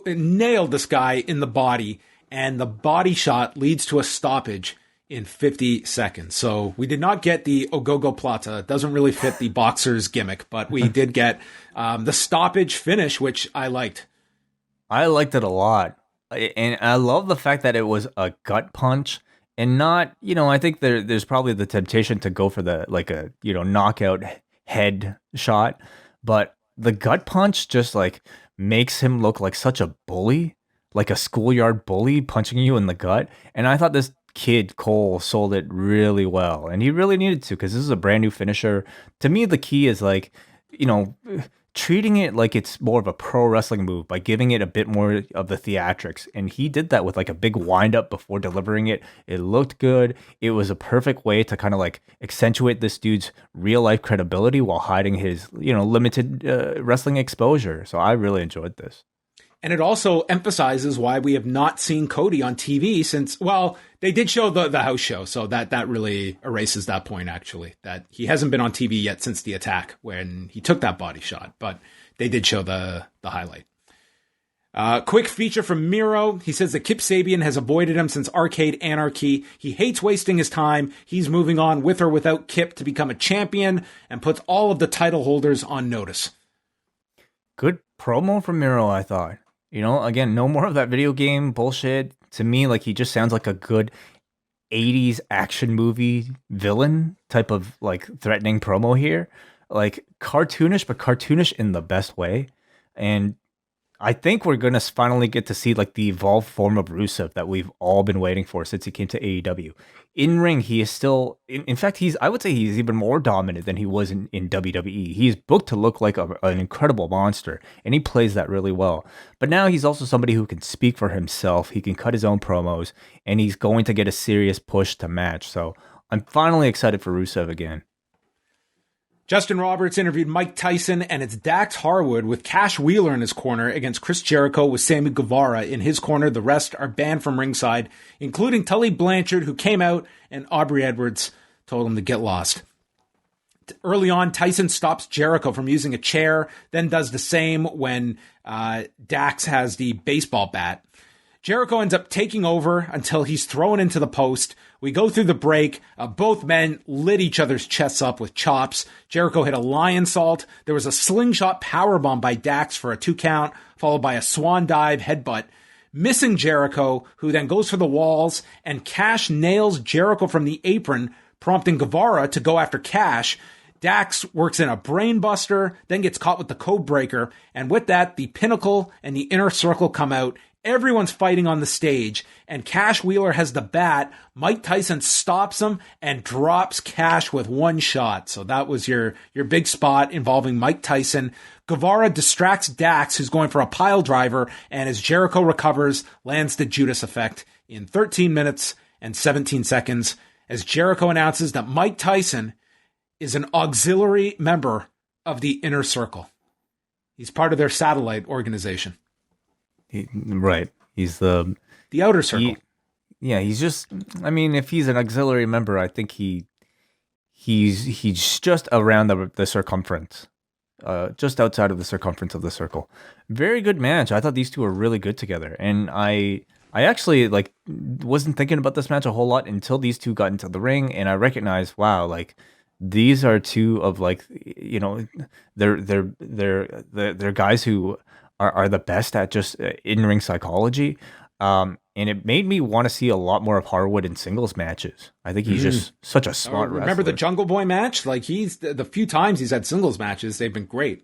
nailed this guy in the body. And the body shot leads to a stoppage in 50 seconds. So we did not get the Ogogo Plata. It doesn't really fit the boxer's gimmick, but we did get the stoppage finish, which I liked. I liked it a lot. And I love the fact that it was a gut punch and not, I think there's probably the temptation to go for the, knockout head shot. But the gut punch just makes him look like such a bully, like a schoolyard bully punching you in the gut. And I thought this kid, Cole, sold it really well. And he really needed to because this is a brand new finisher. To me, the key is treating it like it's more of a pro wrestling move by giving it a bit more of the theatrics. And he did that with a big wind up before delivering it. It looked good. It was a perfect way to kind of accentuate this dude's real life credibility while hiding his, limited wrestling exposure. So I really enjoyed this. And it also emphasizes why we have not seen Cody on TV since, they did show the house show. So that really erases that point, actually, that he hasn't been on TV yet since the attack when he took that body shot. But they did show the highlight. Quick feature from Miro. He says that Kip Sabian has avoided him since Arcade Anarchy. He hates wasting his time. He's moving on with or without Kip to become a champion and puts all of the title holders on notice. Good promo from Miro, I thought. Again, no more of that video game bullshit. To me, he just sounds like a good 80s action movie villain type of threatening promo here. Cartoonish, but cartoonish in the best way. And I think we're going to finally get to see the evolved form of Rusev that we've all been waiting for since he came to AEW. In ring, he is still, in fact, I would say he's even more dominant than he was in WWE. He's booked to look like an incredible monster, and he plays that really well. But now he's also somebody who can speak for himself. He can cut his own promos, and he's going to get a serious push to match. So I'm finally excited for Rusev again. Justin Roberts interviewed Mike Tyson, and it's Dax Harwood with Cash Wheeler in his corner against Chris Jericho with Sammy Guevara in his corner. The rest are banned from ringside, including Tully Blanchard, who came out, and Aubrey Edwards told him to get lost. Early on, Tyson stops Jericho from using a chair, then does the same when Dax has the baseball bat. Jericho ends up taking over until he's thrown into the post. We go through the break. Both men lit each other's chests up with chops. Jericho hit a lion salt. There was a slingshot powerbomb by Dax for a 2 count, followed by a swan dive headbutt, missing Jericho, who then goes for the walls, and Cash nails Jericho from the apron, prompting Guevara to go after Cash. Dax works in a brainbuster, then gets caught with the code breaker, and with that, the Pinnacle and the Inner Circle come out. Everyone's fighting on the stage, and Cash Wheeler has the bat. Mike Tyson stops him and drops Cash with 1 shot. So that was your big spot involving Mike Tyson. Guevara distracts Dax, who's going for a pile driver, and as Jericho recovers, lands the Judas effect in 13 minutes and 17 seconds, as Jericho announces that Mike Tyson is an auxiliary member of the Inner Circle. He's part of their satellite organization. Right. He's the Outer Circle. He's just, I mean, if he's an auxiliary member, I think he's just around the circumference. Just outside of the circumference of the circle. Very good match. I thought these two were really good together. And I actually wasn't thinking about this match a whole lot until these two got into the ring, and I recognized, wow, these are two of they're guys who are the best at just in-ring psychology. And it made me want to see a lot more of Harwood in singles matches. I think he's just such a smart wrestler. Remember the Jungle Boy match? He's the few times he's had singles matches, they've been great.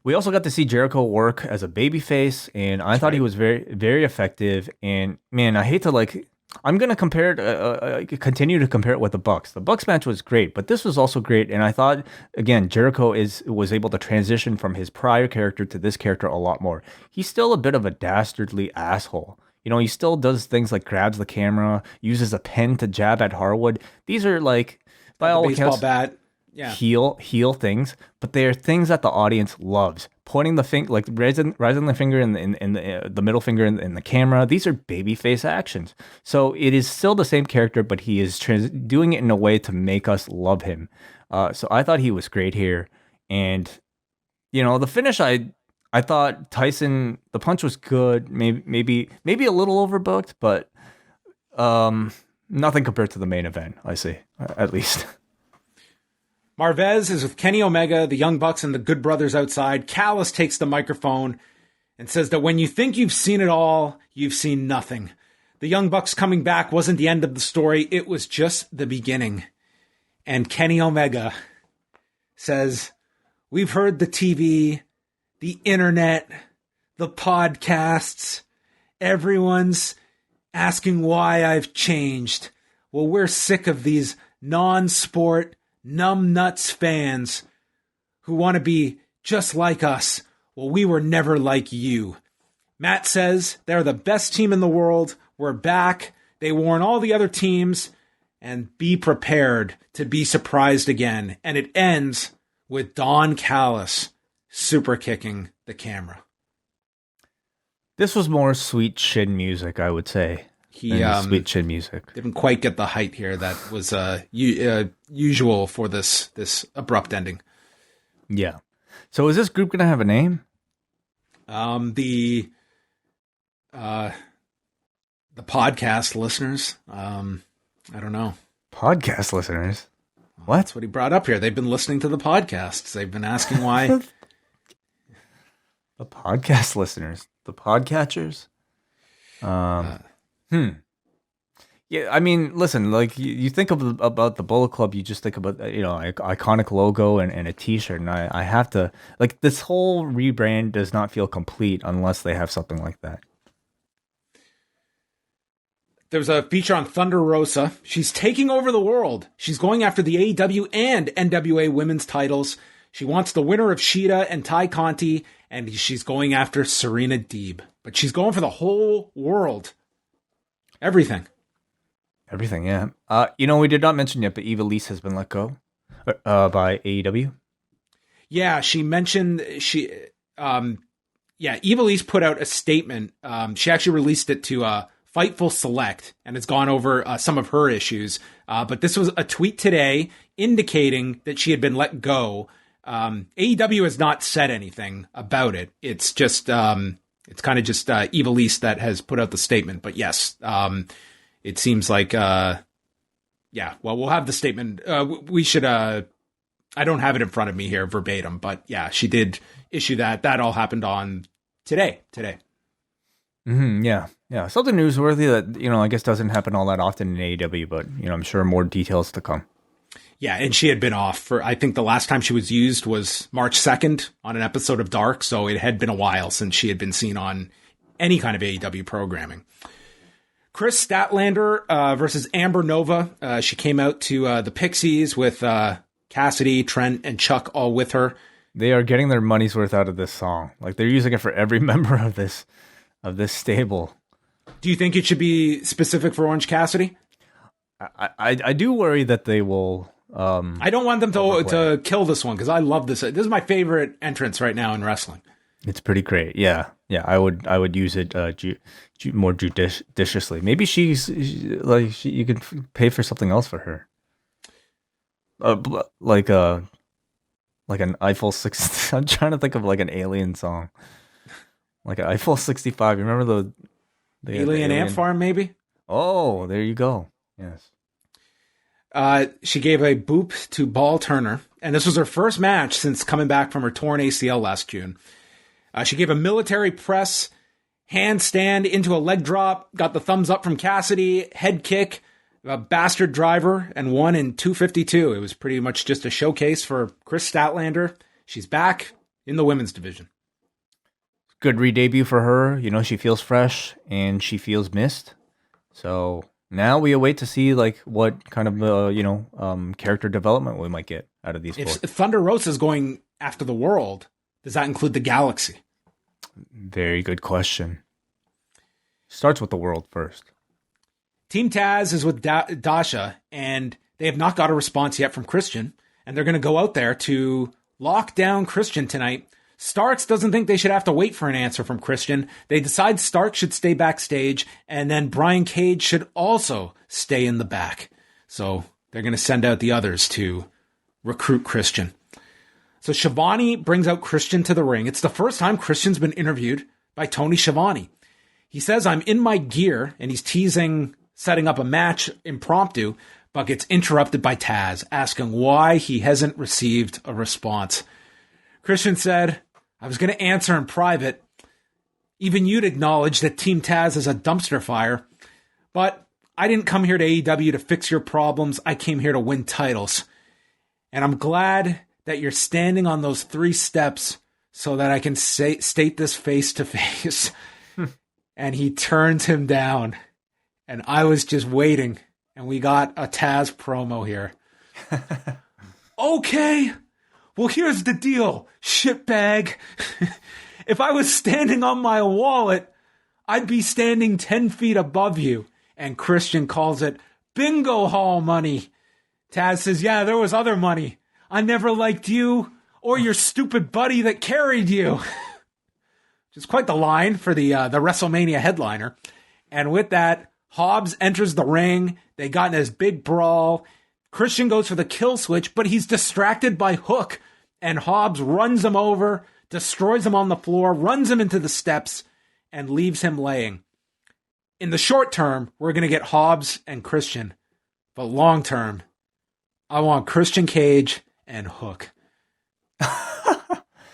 We also got to see Jericho work as a babyface, and I thought he was very, very effective. And man, I hate to I'm going to compare it, continue to compare it with the Bucks. The Bucks match was great, but this was also great. And I thought, again, Jericho was able to transition from his prior character to this character a lot more. He's still a bit of a dastardly asshole. He still does things like grabs the camera, uses a pen to jab at Harwood. These are by all accounts, bat. Yeah. heel things, but they are things that the audience loves. Pointing the finger, raising the finger in the middle finger in the camera. These are babyface actions. So it is still the same character, but he is doing it in a way to make us love him. So I thought he was great here, and the finish. I thought Tyson, the punch was good. Maybe a little overbooked, but nothing compared to the main event. I say, at least. Marvez is with Kenny Omega, the Young Bucks, and the Good Brothers outside. Callis takes the microphone and says that when you think you've seen it all, you've seen nothing. The Young Bucks coming back wasn't the end of the story. It was just the beginning. And Kenny Omega says, we've heard the TV, the internet, the podcasts. Everyone's asking why I've changed. Well, we're sick of these non-sport numbnuts fans who want to be just like us. Well, we were never like you. Matt says they're the best team in the world. We're back. They warn all the other teams, and be prepared to be surprised again. And it ends with Don Callis super kicking the camera. This was more sweet chin music, I would say. Sweet chin music. Didn't quite get the height here that was usual for this abrupt ending. Yeah. So is this group going to have a name? The podcast listeners. I don't know. Podcast listeners? What? That's what he brought up here. They've been listening to the podcasts. They've been asking why. The podcast listeners. The podcatchers? Yeah, I mean, listen, you think about the Bullet Club, you just think about, iconic logo and a t-shirt. And I have to, this whole rebrand does not feel complete unless they have something like that. There's a feature on Thunder Rosa. She's taking over the world. She's going after the AEW and NWA women's titles. She wants the winner of Shida and Ty Conti, and she's going after Serena Deeb. But she's going for the whole world. Everything, yeah. We did not mention yet, but Eva Lise has been let go by AEW. Yeah, she mentioned Eva Lise put out a statement. She actually released it to Fightful Select, and it's gone over some of her issues. But this was a tweet today indicating that she had been let go. AEW has not said anything about it. It's just It's kind of just Evil East that has put out the statement. But yes, it seems like, well, we'll have the statement. We should, I don't have it in front of me here verbatim, but yeah, she did issue that. That all happened on today. Yeah. Something newsworthy that, I guess doesn't happen all that often in AEW, but, I'm sure more details to come. Yeah, and she had been off for, I think the last time she was used was March 2nd on an episode of Dark, so it had been a while since she had been seen on any kind of AEW programming. Chris Statlander versus Amber Nova. She came out to the Pixies with Cassidy, Trent, and Chuck all with her. They are getting their money's worth out of this song. Like, they're using it for every member of this stable. Do you think it should be specific for Orange Cassidy? I do worry that they will... I don't want them to kill this one because I love this. This is my favorite entrance right now in wrestling. It's pretty great. Yeah. I would use it more judiciously. Maybe you could pay for something else for her. Like an Eiffel 60. I'm trying to think of like an Alien song, like an Eiffel 65. You remember the Alien Ant Farm? Maybe. Oh, there you go. Yes. She gave a boop to Ball Turner, and this was her first match since coming back from her torn ACL last June. She gave a military press, handstand into a leg drop, got the thumbs up from Cassidy, head kick, a bastard driver, and won in 2:52. It was pretty much just a showcase for Chris Statlander. She's back in the women's division. Good re-debut for her. She feels fresh and she feels missed. So... now we await to see like what kind of character development we might get out of these. If Thunder Rosa is going after the world, does that include the galaxy? Very good question. Starts with the world first. Team Taz is with Dasha, and they have not got a response yet from Christian, and they're going to go out there to lock down Christian tonight. Starks doesn't think they should have to wait for an answer from Christian. They decide Stark should stay backstage, and then Brian Cage should also stay in the back. So they're going to send out the others to recruit Christian. So Schiavone brings out Christian to the ring. It's the first time Christian's been interviewed by Tony Schiavone. He says, "I'm in my gear," and he's teasing setting up a match impromptu, but gets interrupted by Taz, asking why he hasn't received a response. Christian said, "I was going to answer in private. Even you'd acknowledge that Team Taz is a dumpster fire. But I didn't come here to AEW to fix your problems. I came here to win titles. And I'm glad that you're standing on those 3 steps so that I can state this face to face." And he turns him down. And I was just waiting. And we got a Taz promo here. "Okay. Well, here's the deal, shitbag. If I was standing on my wallet, I'd be standing 10 feet above you." And Christian calls it bingo hall money. Taz says, "Yeah, there was other money. I never liked you or your stupid buddy that carried you." Which is quite the line for the WrestleMania headliner. And with that, Hobbs enters the ring. They got in this big brawl. Christian goes for the kill switch, but he's distracted by Hook. And Hobbs runs him over, destroys him on the floor, runs him into the steps, and leaves him laying. In the short term, we're going to get Hobbs and Christian. But long term, I want Christian Cage and Hook.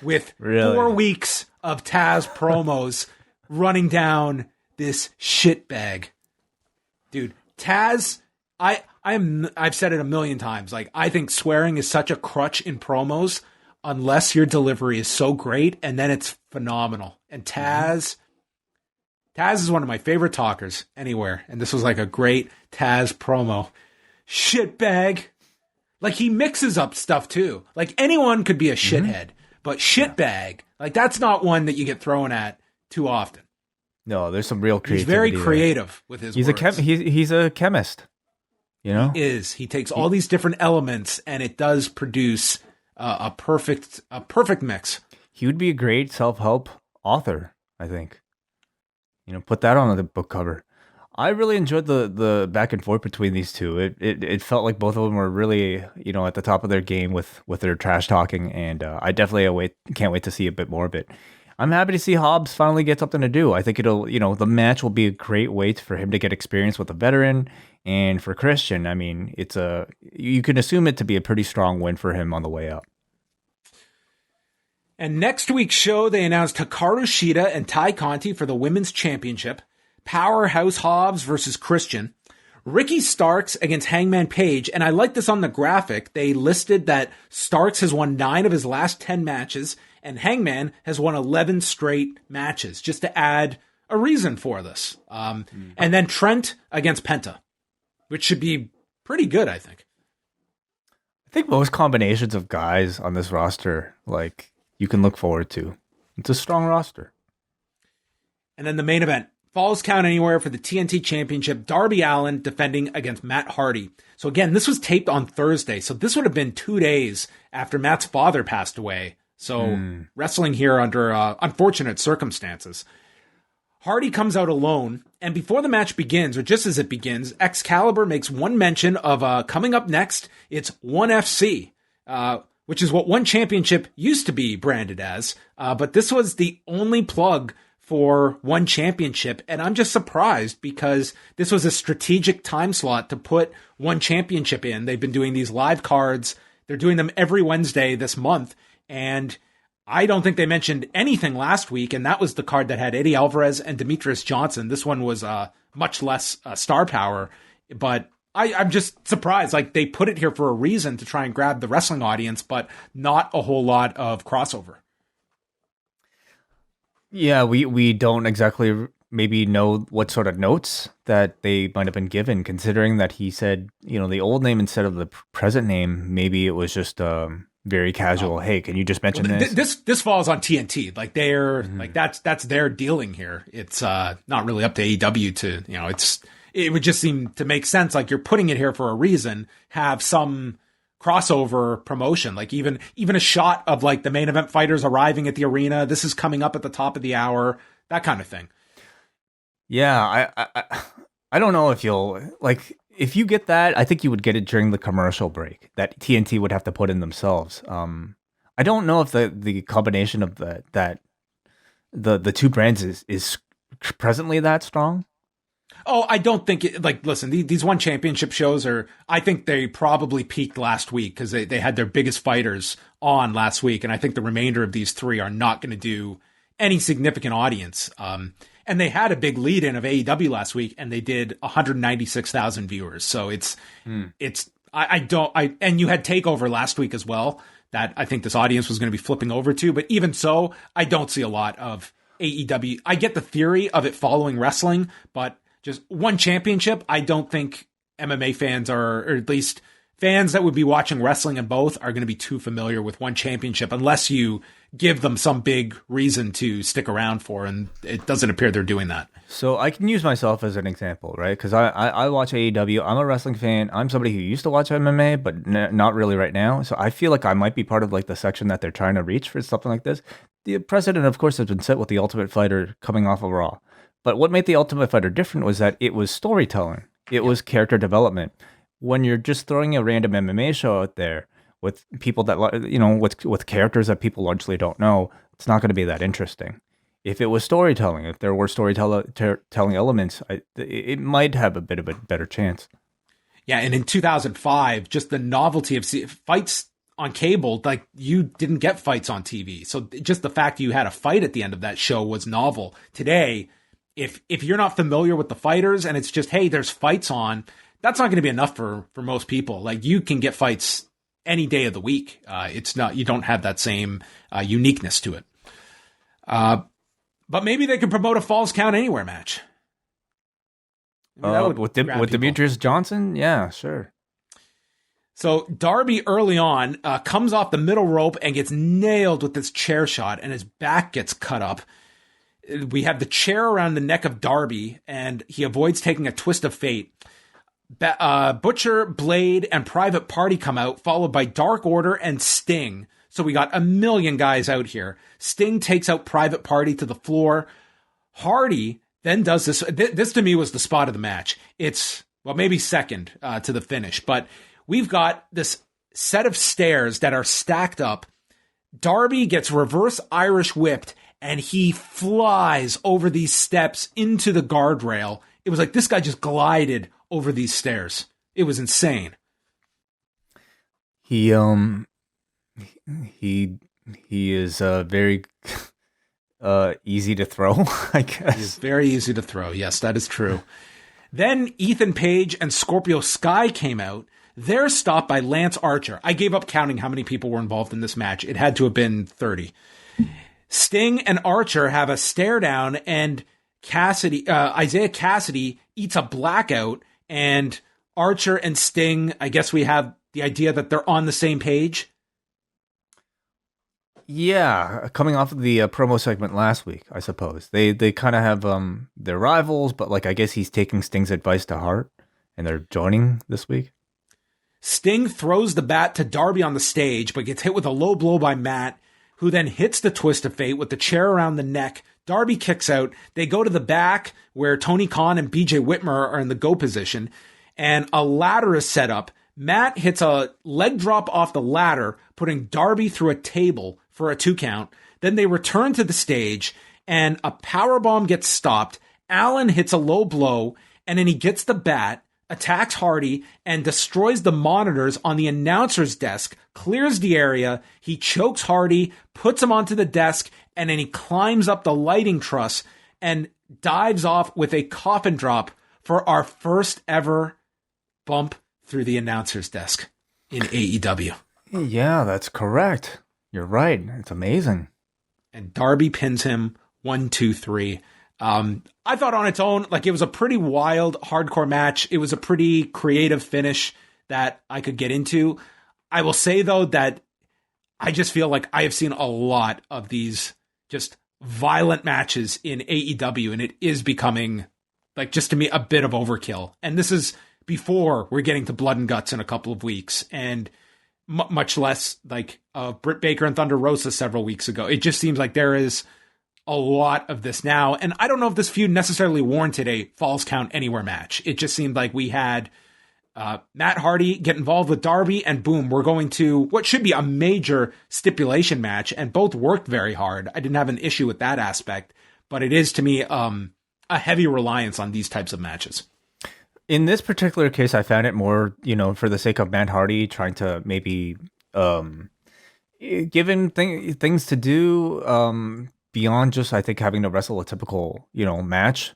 With 4 weeks of Taz promos running down this shitbag. Dude, Taz, I've said it a million times. Like, I think swearing is such a crutch in promos unless your delivery is so great, and then it's phenomenal. And Taz is one of my favorite talkers anywhere, and this was like a great Taz promo. Shitbag. Like, he mixes up stuff too. Like, anyone could be a shithead, but shitbag, like, that's not one that you get thrown at too often. No, there's some real creativity. He's very creative with his words. He's a chemist. He is. He takes all these different elements, and it does produce a perfect mix. He would be a great self-help author, I think. Put that on the book cover. I really enjoyed the back and forth between these two. It felt like both of them were really, at the top of their game with their trash talking, and I definitely can't wait to see a bit more of it. I'm happy to see Hobbs finally get something to do. I think it'll, the match will be a great way for him to get experience with a veteran. And for Christian, I mean, you can assume it to be a pretty strong win for him on the way up. And next week's show, they announced Hikaru Shida and Tai Conti for the Women's Championship, Powerhouse Hobbs versus Christian, Ricky Starks against Hangman Page. And I like this on the graphic. They listed that Starks has won 9 of his last 10 matches, and Hangman has won 11 straight matches, just to add a reason for this. And then Trent against Penta, which should be pretty good, I think. I think most combinations of guys on this roster, you can look forward to. It's a strong roster. And then the main event, Falls Count Anywhere for the TNT Championship, Darby Allin defending against Matt Hardy. So again, this was taped on Thursday, so this would have been 2 days after Matt's father passed away. So wrestling here under unfortunate circumstances. Hardy comes out alone, and before the match begins, or just as it begins, Excalibur makes one mention of coming up next, it's ONE FC, which is what ONE Championship used to be branded as. But this was the only plug for ONE Championship, and I'm just surprised because this was a strategic time slot to put ONE Championship in. They've been doing these live cards. They're doing them every Wednesday this month, and I don't think they mentioned anything last week, and that was the card that had Eddie Alvarez and Demetrius Johnson. This one was much less star power, but I'm just surprised. They put it here for a reason to try and grab the wrestling audience, but not a whole lot of crossover. Yeah, we don't exactly maybe know what sort of notes that they might have been given, considering that he said, the old name instead of the present name. Maybe it was just very casual. Hey, can you just mention this? This falls on TNT. They're that's their dealing here. It's not really up to AEW to, it would just seem to make sense. You're putting it here for a reason, have some crossover promotion, even a shot of the main event fighters arriving at the arena. This is coming up at the top of the hour, that kind of thing. Yeah. I don't know if you'll if you get that, I think you would get it during the commercial break that TNT would have to put in themselves. I don't know if the combination of the two brands is presently that strong. Oh, I don't think it, listen, these ONE Championship shows I think they probably peaked last week because they had their biggest fighters on last week. And I think the remainder of these 3 are not going to do any significant audience. And they had a big lead in of AEW last week, and they did 196,000 viewers. So and you had TakeOver last week as well, that I think this audience was going to be flipping over to. But even so, I don't see a lot of AEW. I get the theory of it following wrestling, but just ONE Championship, I don't think MMA fans or at least fans that would be watching wrestling in both are going to be too familiar with ONE Championship unless you give them some big reason to stick around for, and it doesn't appear they're doing that. So I can use myself as an example, right? Because I watch AEW. I'm a wrestling fan. I'm somebody who used to watch MMA, but not really right now. So I feel like I might be part of the section that they're trying to reach for something like this. The precedent, of course, has been set with the Ultimate Fighter coming off of Raw. But what made the Ultimate Fighter different was that it was storytelling. It was character development. When you're just throwing a random MMA show out there with people that, with characters that people largely don't know, it's not going to be that interesting. If it was storytelling, if there were storytelling elements, it might have a bit of a better chance. Yeah, and in 2005, just the novelty of fights on cable, you didn't get fights on TV. So just the fact that you had a fight at the end of that show was novel. Today, if you're not familiar with the fighters and it's just, hey, there's fights on, that's not going to be enough for most people. You can get fights any day of the week. It's not, you don't have that same uniqueness to it. But maybe they can promote a Falls Count Anywhere match. With Demetrius Johnson? Yeah, sure. So Darby early on comes off the middle rope and gets nailed with this chair shot, and his back gets cut up. We have the chair around the neck of Darby, and he avoids taking a twist of fate. Butcher, Blade, and Private Party come out, followed by Dark Order and Sting. So we got a million guys out here. Sting takes out Private Party to the floor. Hardy then does this. This to me was the spot of the match. It's, maybe second to the finish, but we've got this set of stairs that are stacked up. Darby gets reverse Irish whipped and he flies over these steps into the guardrail. It was like this guy just glided over these stairs. It was insane. He is very easy to throw, I guess. He's very easy to throw. Yes, that is true. Then Ethan Page and Scorpio Sky came out. They're stopped by Lance Archer. I gave up counting how many people were involved in this match. It had to have been 30. Sting and Archer have a stare down, and Isaiah Cassidy eats a blackout, and Archer and Sting, I guess we have the idea that they're on the same page. Yeah, coming off of the promo segment last week, I suppose. They kind of have their rivals, but like I guess he's taking Sting's advice to heart, and they're joining this week. Sting throws the bat to Darby on the stage, but gets hit with a low blow by Matt, who then hits the twist of fate with the chair around the neck. Darby kicks out. They go to the back where Tony Khan and BJ Whitmer are in the go position, and a ladder is set up. Matt hits a leg drop off the ladder, putting Darby through a table for a 2 count. Then they return to the stage, and a powerbomb gets stopped. Allin hits a low blow, and then he gets the bat, attacks Hardy, and destroys the monitors on the announcer's desk, clears the area. He chokes Hardy, puts him onto the desk, and then he climbs up the lighting truss and dives off with a coffin drop for our first ever bump through the announcer's desk in AEW. Yeah, that's correct. You're right. It's amazing. And Darby pins him 1, 2, 3. I thought on its own, like it was a pretty wild, hardcore match. It was a pretty creative finish that I could get into. I will say, though, that I just feel like I have seen a lot of these just violent matches in AEW, and it is becoming, like, just to me, a bit of overkill. And this is before we're getting to Blood and Guts in a couple of weeks, and much less like Britt Baker and Thunder Rosa several weeks ago. It just seems like there is a lot of this now. And I don't know if this feud necessarily warranted a Falls Count Anywhere match. It just seemed like we had Matt Hardy get involved with Darby, and boom, we're going to what should be a major stipulation match, and both worked very hard. I didn't have an issue with that aspect, but it is to me a heavy reliance on these types of matches. In this particular case, I found it more, for the sake of Matt Hardy trying to maybe give him things to do beyond just, I think, having to wrestle a typical, match.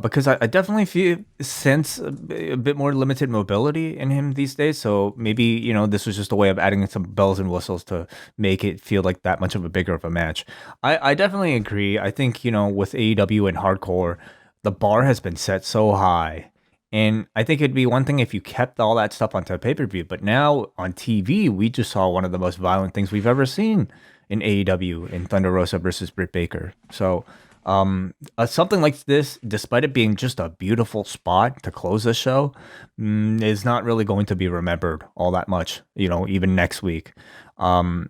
Because I definitely sense a bit more limited mobility in him these days. So maybe, this was just a way of adding some bells and whistles to make it feel like that much of a bigger of a match. I definitely agree. I think, with AEW and hardcore, the bar has been set so high. And I think it'd be one thing if you kept all that stuff onto a pay-per-view. But now on TV, we just saw one of the most violent things we've ever seen in AEW in Thunder Rosa versus Britt Baker. So something like this, despite it being just a beautiful spot to close the show, is not really going to be remembered all that much, even next week. I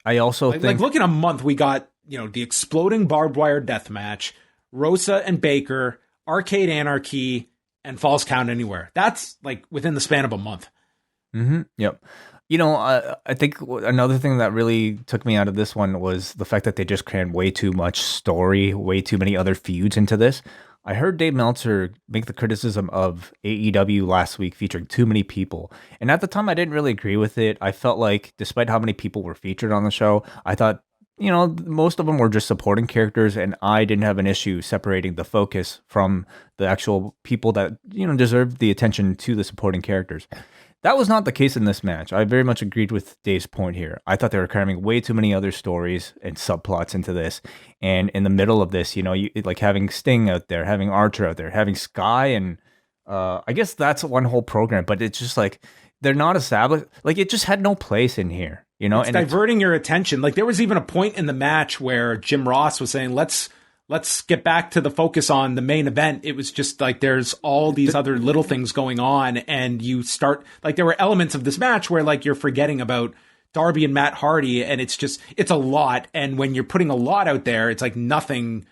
also think... look, in a month, we got, the exploding barbed wire death match, Rosa and Baker, Arcade Anarchy, and Falls Count Anywhere. That's like within the span of a month. Mm-hmm. Yep. I think another thing that really took me out of this one was the fact that they just crammed way too much story, way too many other feuds into this. I heard Dave Meltzer make the criticism of AEW last week featuring too many people. And at the time, I didn't really agree with it. I felt like despite how many people were featured on the show, I thought, most of them were just supporting characters, and I didn't have an issue separating the focus from the actual people that, deserved the attention to the supporting characters. That was not the case in this match. I very much agreed with Dave's point here. I thought they were cramming way too many other stories and subplots into this. And in the middle of this, like having Sting out there, having Archer out there, having Sky, and I guess that's one whole program, but it's just like, they're not established. Like, it just had no place in here. It's diverting your attention. Like, there was even a point in the match where Jim Ross was saying, let's get back to the focus on the main event. It was just like there's all these other little things going on, and you start, like, there were elements of this match where, like, you're forgetting about Darby and Matt Hardy, and it's a lot. And when you're putting a lot out there, it's like nothing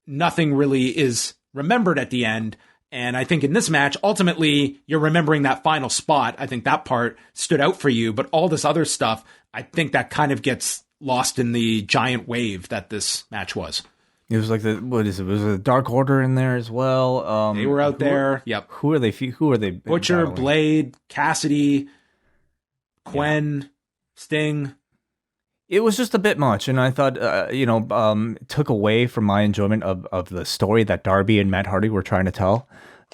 really is remembered at the end. And I think in this match, ultimately, you're remembering that final spot. I think that part stood out for you, but all this other stuff, I think that kind of gets lost in the giant wave that this match was. It was like was a Dark Order in there as well. They were out there. Yep. Who are they? Butcher, battling? Blade, Cassidy, Quen, Sting. It was just a bit much, and I thought, it took away from my enjoyment of the story that Darby and Matt Hardy were trying to tell.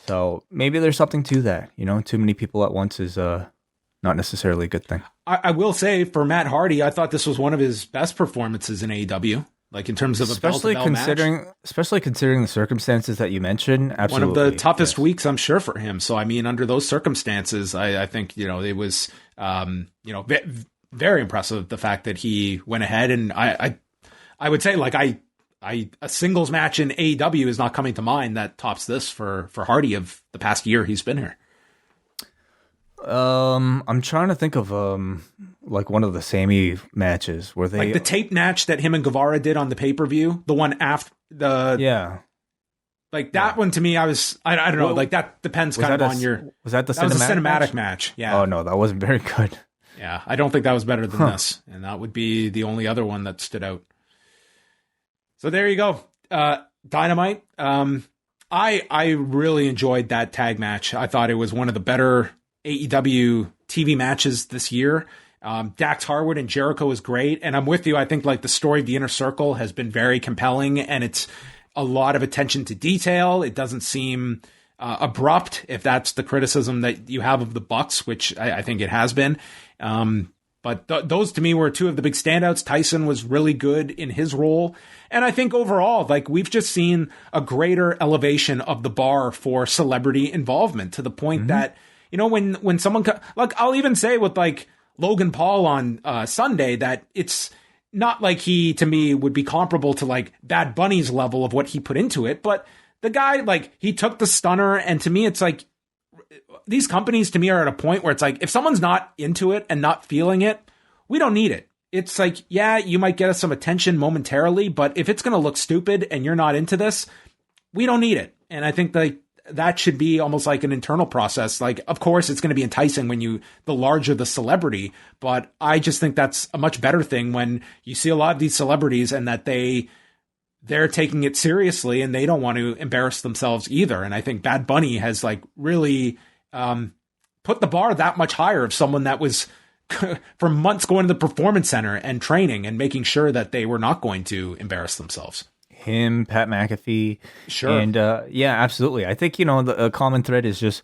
So maybe there's something to that. Too many people at once is not necessarily a good thing. I will say for Matt Hardy, I thought this was one of his best performances in AEW. Like in terms of especially considering the circumstances that you mentioned, absolutely. One of the toughest weeks, I'm sure, for him. So I mean, under those circumstances, I think it was very impressive the fact that he went ahead, and I would say like a singles match in AEW is not coming to mind that tops this for Hardy of the past year he's been here. I'm trying to think of like one of the Sammy matches where they like the tape match that him and Guevara did on the pay-per-view, the one after the like that one to me, I don't know, like that depends kind of on your. Was that the that was a cinematic match? Yeah. Oh no, that wasn't very good. Yeah, I don't think that was better than this, and that would be the only other one that stood out. So there you go, Dynamite. I really enjoyed that tag match. I thought it was one of the better AEW TV matches this year. Dax Harwood and Jericho was great, and I'm with you. I think like the story of the Inner Circle has been very compelling, and it's a lot of attention to detail. It doesn't seem abrupt, if that's the criticism that you have of the Bucks, which I think it has been. But those to me were two of the big standouts. Tyson was really good in his role. And I think overall, like we've just seen a greater elevation of the bar for celebrity involvement to the point that, when someone, like I'll even say with like Logan Paul on Sunday, that it's not like he, to me, would be comparable to like Bad Bunny's level of what he put into it. But the guy, like he took the stunner. And to me, it's like, these companies to me are at a point where it's like, if someone's not into it and not feeling it, we don't need it. It's like, yeah, you might get us some attention momentarily, but if it's going to look stupid and you're not into this, we don't need it. And I think that should be almost like an internal process. Like, of course, it's going to be enticing when the larger the celebrity, but I just think that's a much better thing when you see a lot of these celebrities and that they're taking it seriously and they don't want to embarrass themselves either. And I think Bad Bunny has like really put the bar that much higher of someone that was for months going to the performance center and training and making sure that they were not going to embarrass themselves. Him, Pat McAfee. Sure. And yeah, absolutely. I think, the common thread is just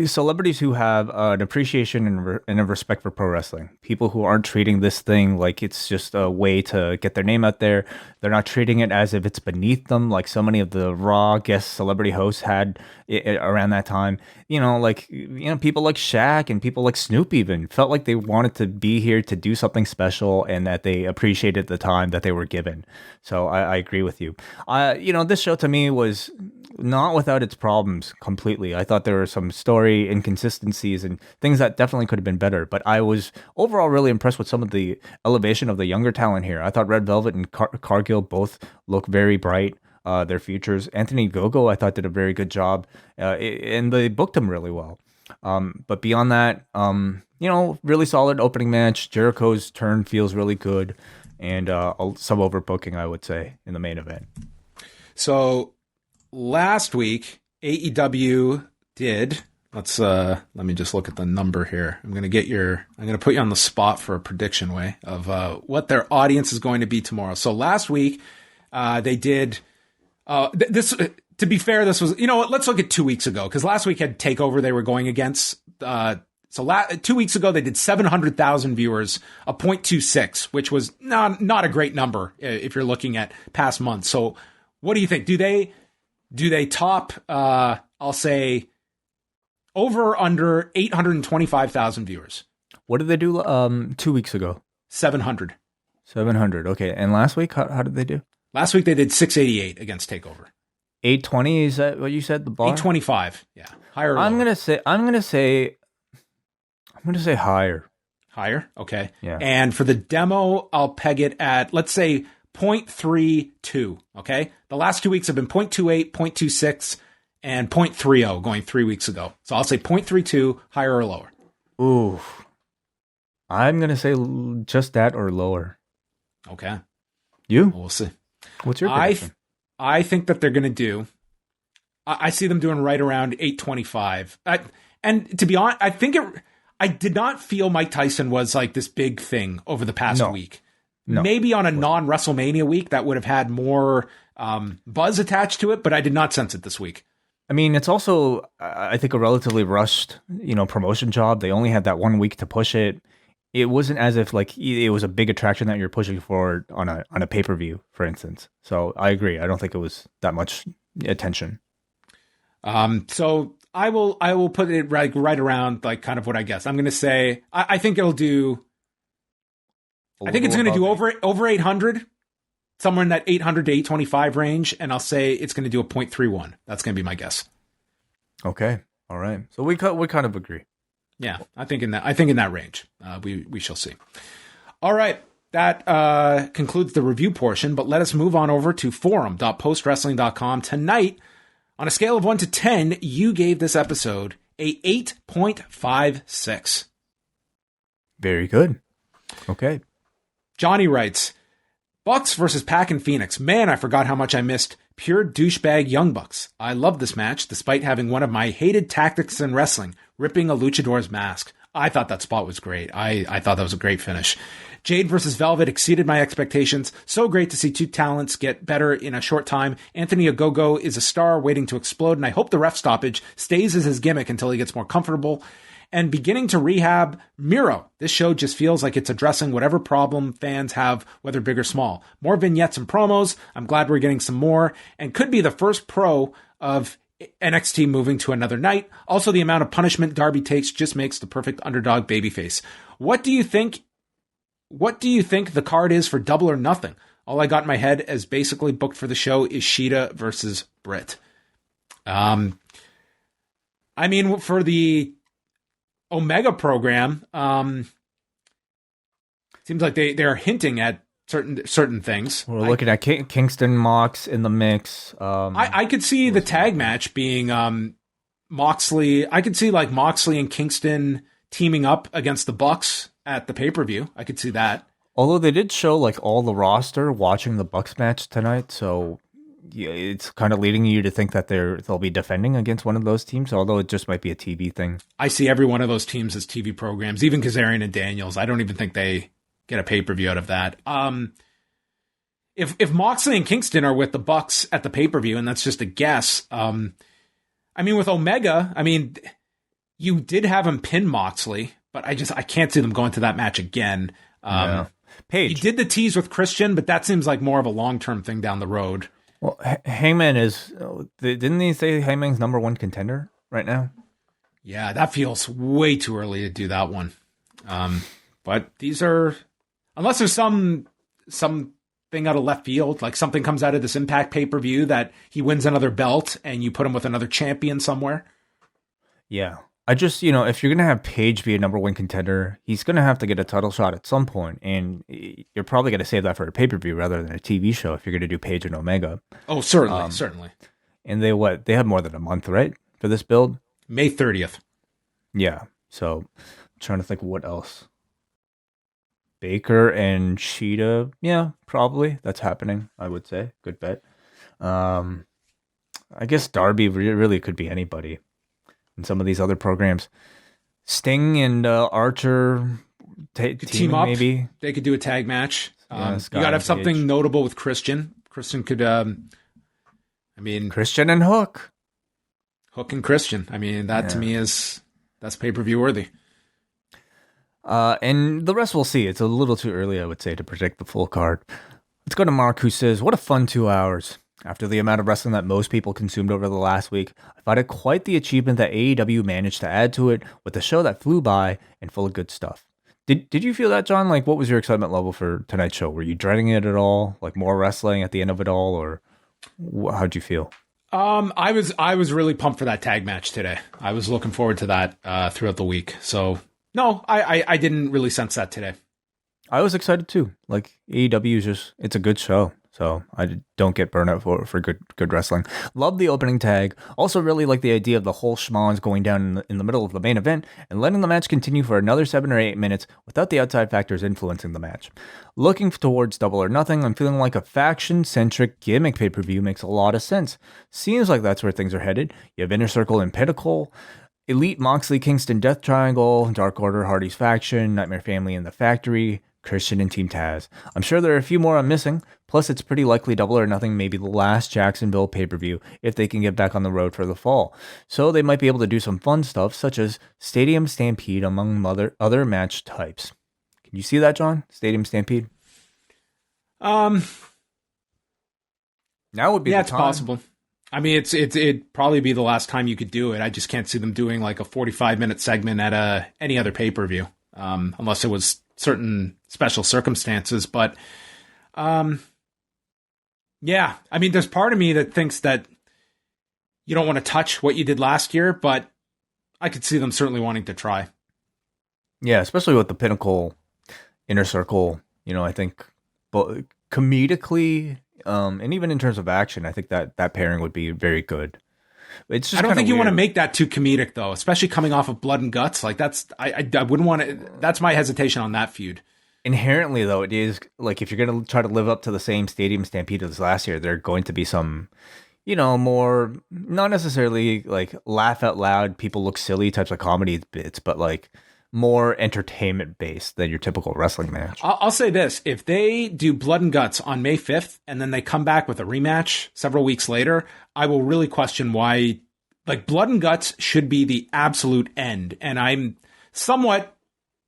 celebrities who have an appreciation and a respect for pro wrestling. People who aren't treating this thing like it's just a way to get their name out there. They're not treating it as if it's beneath them, like so many of the Raw guest celebrity hosts had around that time. People like Shaq and people like Snoop even felt like they wanted to be here to do something special and that they appreciated the time that they were given. So I agree with you. This show to me was not without its problems completely. I thought there were some story inconsistencies and things that definitely could have been better, but I was overall really impressed with some of the elevation of the younger talent here. I thought Red Velvet and Cargill both look very bright. Their futures. Anthony Ogogo, I thought, did a very good job, and they booked him really well. But beyond that, really solid opening match. Jericho's turn feels really good, and some overbooking, I would say, in the main event. So last week, AEW did. Let me just look at the number here. I'm going to put you on the spot for a prediction way of what their audience is going to be tomorrow. So last week, they did. This, to be fair, this was, let's look at 2 weeks ago, because last week had TakeOver they were going against. 2 weeks ago, they did 700,000 viewers, a 0.26, which was not a great number if you're looking at past months. So what do you think? Do they top, I'll say, over or under 825,000 viewers? What did they do 2 weeks ago? 700. 700. Okay. And last week, how did they do? Last week they did 688 against TakeOver. 820, is that what you said? The bar? 825. Yeah. Higher. I'm gonna say higher. Higher? Okay. Yeah. And for the demo, I'll peg it at, let's say, 0.32. Okay. The last 2 weeks have been 0.28, 0.26, and 0.30 going 3 weeks ago. So I'll say 0.32, higher or lower. Ooh. I'm gonna say just that or lower. Okay. You? We'll see. What's your prediction? I think that they're going to do. I see them doing right around 825. And to be honest, I did not feel Mike Tyson was like this big thing over the past week. No. Maybe on a non-WrestleMania week that would have had more buzz attached to it, but I did not sense it this week. I mean, it's also, I think, a relatively rushed, promotion job. They only had that 1 week to push it. It wasn't as if like it was a big attraction that you're pushing forward on a pay-per-view, for instance. So I agree. I don't think it was that much attention. So I will put it right around like kind of what I guess. I'm going to say I think it'll do. I think it's going to do over 800, somewhere in that 800 to 825 range, and I'll say it's going to do a 0.31. That's going to be my guess. Okay, all right. So we kind of agree. Yeah, I think in that range. We shall see. All right, that concludes the review portion. But let us move on over to forum.postwrestling.com tonight. On a scale of 1 to 10, you gave this episode a 8.56. Very good. Okay. Johnny writes, Bucks versus PAC and Phoenix. Man, I forgot how much I missed pure douchebag Young Bucks. I love this match, despite having one of my hated tactics in wrestling, ripping a luchador's mask. I thought that spot was great. I thought that was a great finish. Jade versus Velvet exceeded my expectations. So great to see two talents get better in a short time. Anthony Ogogo is a star waiting to explode, and I hope the ref stoppage stays as his gimmick until he gets more comfortable. And beginning to rehab Miro. This show just feels like it's addressing whatever problem fans have, whether big or small. More vignettes and promos. I'm glad we're getting some more, and could be the first pro of NXT moving to another night. Also, the amount of punishment Darby takes just makes the perfect underdog babyface. What do you think the card is for Double or Nothing? All I got in my head as basically booked for the show is Shida versus Britt. I mean, for the Omega program, seems like they're hinting at certain things. We're looking at Kingston Mox in the mix. I could see the tag match being Moxley. I could see like Moxley and Kingston teaming up against the Bucks at the pay-per-view. I could see that. Although they did show like all the roster watching the Bucks match tonight, so yeah, it's kind of leading you to think that they'll be defending against one of those teams, although it just might be a TV thing. I see every one of those teams as TV programs, even Kazarian and Daniels. I don't even think they get a pay-per-view out of that. If Moxley and Kingston are with the Bucks at the pay-per-view, and that's just a guess, I mean, with Omega, I mean, you did have him pin Moxley, but I can't see them going to that match again. Yeah. Paige. You did the tease with Christian, but that seems like more of a long-term thing down the road. Well, Hangman didn't they say Hangman's number one contender right now? Yeah, that feels way too early to do that one. But these are, unless there's some thing out of left field, like something comes out of this Impact pay-per-view that he wins another belt and you put him with another champion somewhere. Yeah. I just, if you're going to have Paige be a number one contender, he's going to have to get a title shot at some point, and you're probably going to save that for a pay-per-view rather than a TV show if you're going to do Paige and Omega. Oh, certainly. And they have more than a month, right, for this build? May 30th. Yeah. So I'm trying to think what else. Baker and Shida, yeah, probably. That's happening, I would say. Good bet. I guess Darby really could be anybody. In some of these other programs, Sting and Archer team up. Maybe they could do a tag match. Yeah, you got to have something notable with Christian. Christian could, Christian and Hook and Christian. I mean, that to me that's pay-per-view worthy. And the rest we'll see. It's a little too early, I would say, to predict the full card. Let's go to Mark, who says, "What a fun 2 hours." After the amount of wrestling that most people consumed over the last week, I thought it quite the achievement that AEW managed to add to it with a show that flew by and full of good stuff. Did you feel that, John? Like, what was your excitement level for tonight's show? Were you dreading it at all? Like, more wrestling at the end of it all, or how'd you feel? I was really pumped for that tag match today. I was looking forward to that throughout the week. So no, I didn't really sense that today. I was excited too. Like, AEW is it's a good show. So I don't get burned out for good wrestling. Love the opening tag. Also really like the idea of the whole schmons going down in the middle of the main event and letting the match continue for another 7 or 8 minutes without the outside factors influencing the match. Looking towards Double or Nothing, I'm feeling like a faction-centric gimmick pay-per-view makes a lot of sense. Seems like that's where things are headed. You have Inner Circle and Pinnacle, Elite Moxley, Kingston, Death Triangle, Dark Order, Hardy's Faction, Nightmare Family and the Factory, Christian and Team Taz. I'm sure there are a few more I'm missing, plus it's pretty likely Double or Nothing may be the last Jacksonville pay-per-view if they can get back on the road for the fall. So they might be able to do some fun stuff such as Stadium Stampede among other match types. Can you see that, John? Stadium Stampede? Now would be the time. It's possible. I mean, it'd probably be the last time you could do it. I just can't see them doing like a 45-minute segment at any other pay-per-view, unless it was certain special circumstances. But yeah, I mean, there's part of me that thinks that you don't want to touch what you did last year, but I could see them certainly wanting to try. Yeah, especially with the Pinnacle Inner Circle, I think comedically, and even in terms of action, I think that pairing would be very good. It's just I don't think you weird. want to make that too comedic, though, especially coming off of Blood and Guts. Like I wouldn't want to. That's my hesitation on that feud. Inherently, though, it is like if you're going to try to live up to the same Stadium Stampede as last year, there are going to be some, more not necessarily like laugh out loud, people look silly types of comedy bits, but like more entertainment based than your typical wrestling match. I'll say this. If they do Blood and Guts on May 5th and then they come back with a rematch several weeks later, I will really question why. Like, Blood and Guts should be the absolute end. And I'm somewhat,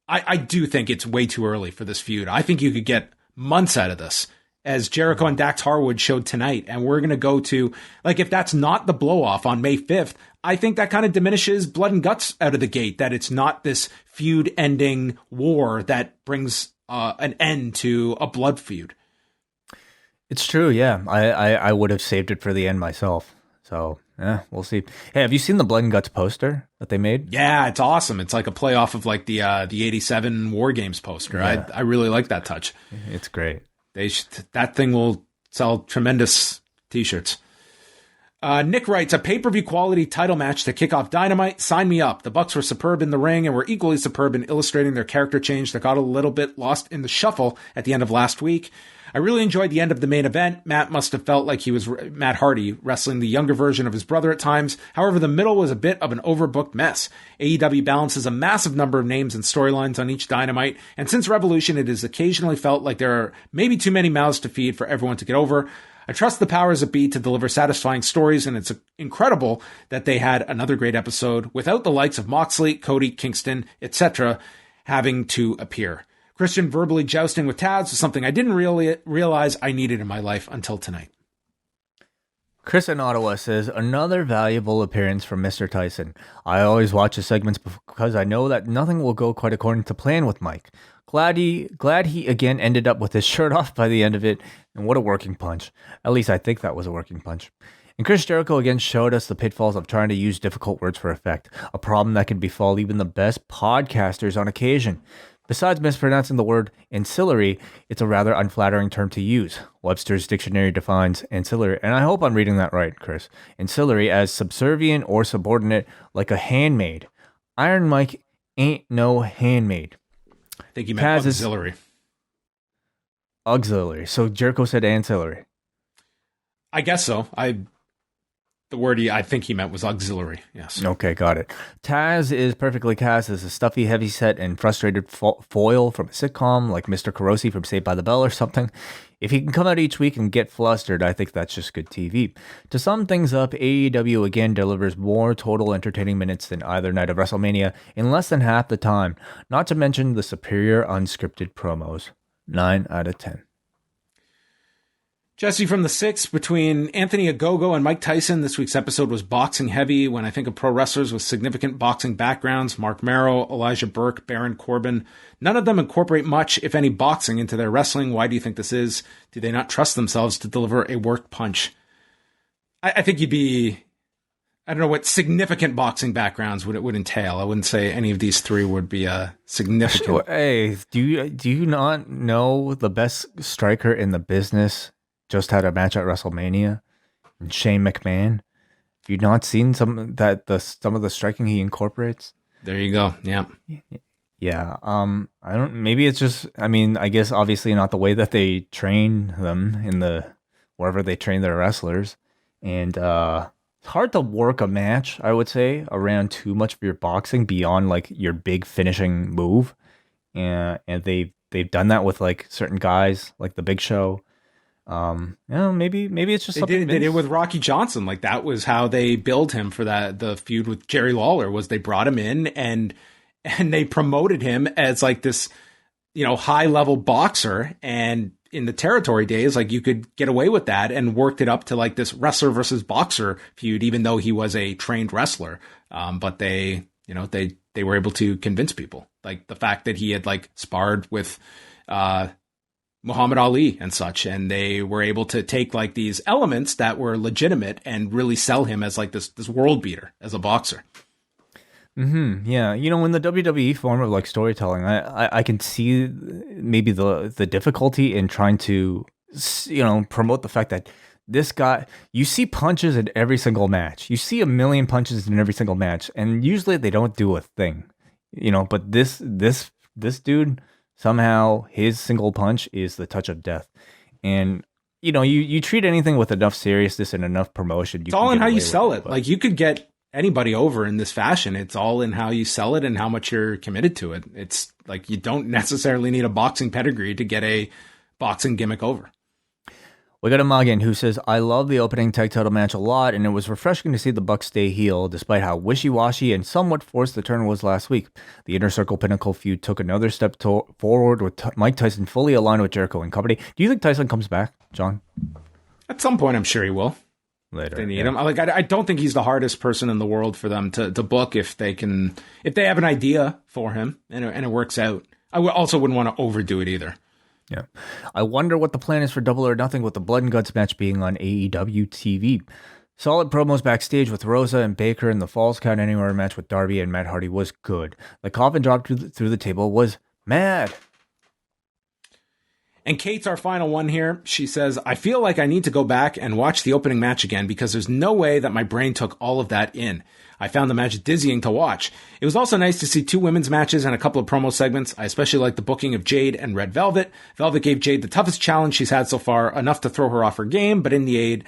I do think it's way too early for this feud. I think you could get months out of this, as Jericho and Dax Harwood showed tonight. And we're going to go to, like, if that's not the blow off on May 5th, I think that kind of diminishes Blood and Guts out of the gate, that it's not this feud ending war that brings an end to a blood feud. It's true. Yeah. I would have saved it for the end myself. So yeah, we'll see. Hey, have you seen the Blood and Guts poster that they made? Yeah, it's awesome. It's like a playoff of like the 87 War Games poster. Yeah. I really like that touch. It's great. That thing will sell tremendous t-shirts. Nick writes, a pay-per-view quality title match to kick off Dynamite. Sign me up. The Bucks were superb in the ring and were equally superb in illustrating their character change that got a little bit lost in the shuffle at the end of last week. I really enjoyed the end of the main event. Matt must have felt like he was Matt Hardy, wrestling the younger version of his brother at times. However, the middle was a bit of an overbooked mess. AEW balances a massive number of names and storylines on each Dynamite, and since Revolution, it has occasionally felt like there are maybe too many mouths to feed for everyone to get over. I trust the powers that be to deliver satisfying stories, and it's incredible that they had another great episode without the likes of Moxley, Cody, Kingston, etc. having to appear. Christian verbally jousting with Taz was something I didn't really realize I needed in my life until tonight. Chris in Ottawa says, another valuable appearance from Mr. Tyson. I always watch his segments because I know that nothing will go quite according to plan with Mike. Glad he again ended up with his shirt off by the end of it, and what a working punch. At least I think that was a working punch. And Chris Jericho again showed us the pitfalls of trying to use difficult words for effect, a problem that can befall even the best podcasters on occasion. Besides mispronouncing the word ancillary, it's a rather unflattering term to use. Webster's dictionary defines ancillary, and I hope I'm reading that right, Chris. Ancillary as subservient or subordinate, like a handmaid. Iron Mike ain't no handmaid. I think he meant auxiliary. Auxiliary. So Jericho said ancillary. I guess so. The word I think he meant was auxiliary. Yes. Okay, got it. Taz is perfectly cast as a stuffy, heavyset, and frustrated foil from a sitcom like Mr. Carosi from Saved by the Bell or something. If he can come out each week and get flustered, I think that's just good TV. To sum things up, AEW again delivers more total entertaining minutes than either night of WrestleMania in less than half the time, not to mention the superior unscripted promos. 9 out of 10. Jesse from the 6, between Anthony Ogogo and Mike Tyson, this week's episode was boxing heavy. When I think of pro wrestlers with significant boxing backgrounds, Mark Merrow, Elijah Burke, Baron Corbin, none of them incorporate much, if any, boxing into their wrestling. Why do you think this is? Do they not trust themselves to deliver a worked punch? I think you'd be, I don't know what significant boxing backgrounds would entail. I wouldn't say any of these three would be significant. Hey, do you not know the best striker in the business? just had a match at WrestleMania, and Shane McMahon. Have you not seen some of the striking he incorporates? There you go. Yeah. Yeah. I don't. Maybe it's just. I mean, I guess obviously not the way that they train them in the wherever they train their wrestlers, and it's hard to work a match. I would say around too much of your boxing beyond like your big finishing move, and they've done that with like certain guys like the Big Show. Maybe it's just something they did with Rocky Johnson. Like that was how they billed him for the feud with Jerry Lawler. Was they brought him in and they promoted him as like this, high level boxer. And in the territory days, like you could get away with that and worked it up to like this wrestler versus boxer feud, even though he was a trained wrestler. But they were able to convince people, like the fact that he had like sparred with, Muhammad Ali and such, and they were able to take like these elements that were legitimate and really sell him as like this world beater as a boxer. Mm-hmm. Yeah, in the WWE form of like storytelling, I can see maybe the difficulty in trying to promote the fact that this guy, you see punches in every single match, you see a million punches in every single match, and usually they don't do a thing, but this dude. Somehow his single punch is the touch of death. And, you treat anything with enough seriousness and enough promotion. It's all in how you sell it. Like you could get anybody over in this fashion. It's all in how you sell it and how much you're committed to it. It's like you don't necessarily need a boxing pedigree to get a boxing gimmick over. We got a Muggin who says, I love the opening tag title match a lot, and it was refreshing to see the Bucks stay heel, despite how wishy-washy and somewhat forced the turn was last week. The Inner Circle Pinnacle feud took another step forward with Mike Tyson fully aligned with Jericho and company. Do you think Tyson comes back, John? At some point, I'm sure he will. Later. They need him. Like, I don't think he's the hardest person in the world for them to book if they have an idea for him and it works out. I also wouldn't want to overdo it either. Yeah. I wonder what the plan is for Double or Nothing with the Blood and Guts match being on AEW TV. Solid promos backstage with Rosa and Baker, and the Falls Count Anywhere match with Darby and Matt Hardy was good. The coffin drop through the table was mad. And Kate's our final one here. She says, I feel like I need to go back and watch the opening match again because there's no way that my brain took all of that in. I found the match dizzying to watch. It was also nice to see 2 women's matches and a couple of promo segments. I especially liked the booking of Jade and Red Velvet. Velvet gave Jade the toughest challenge she's had so far, enough to throw her off her game, but in the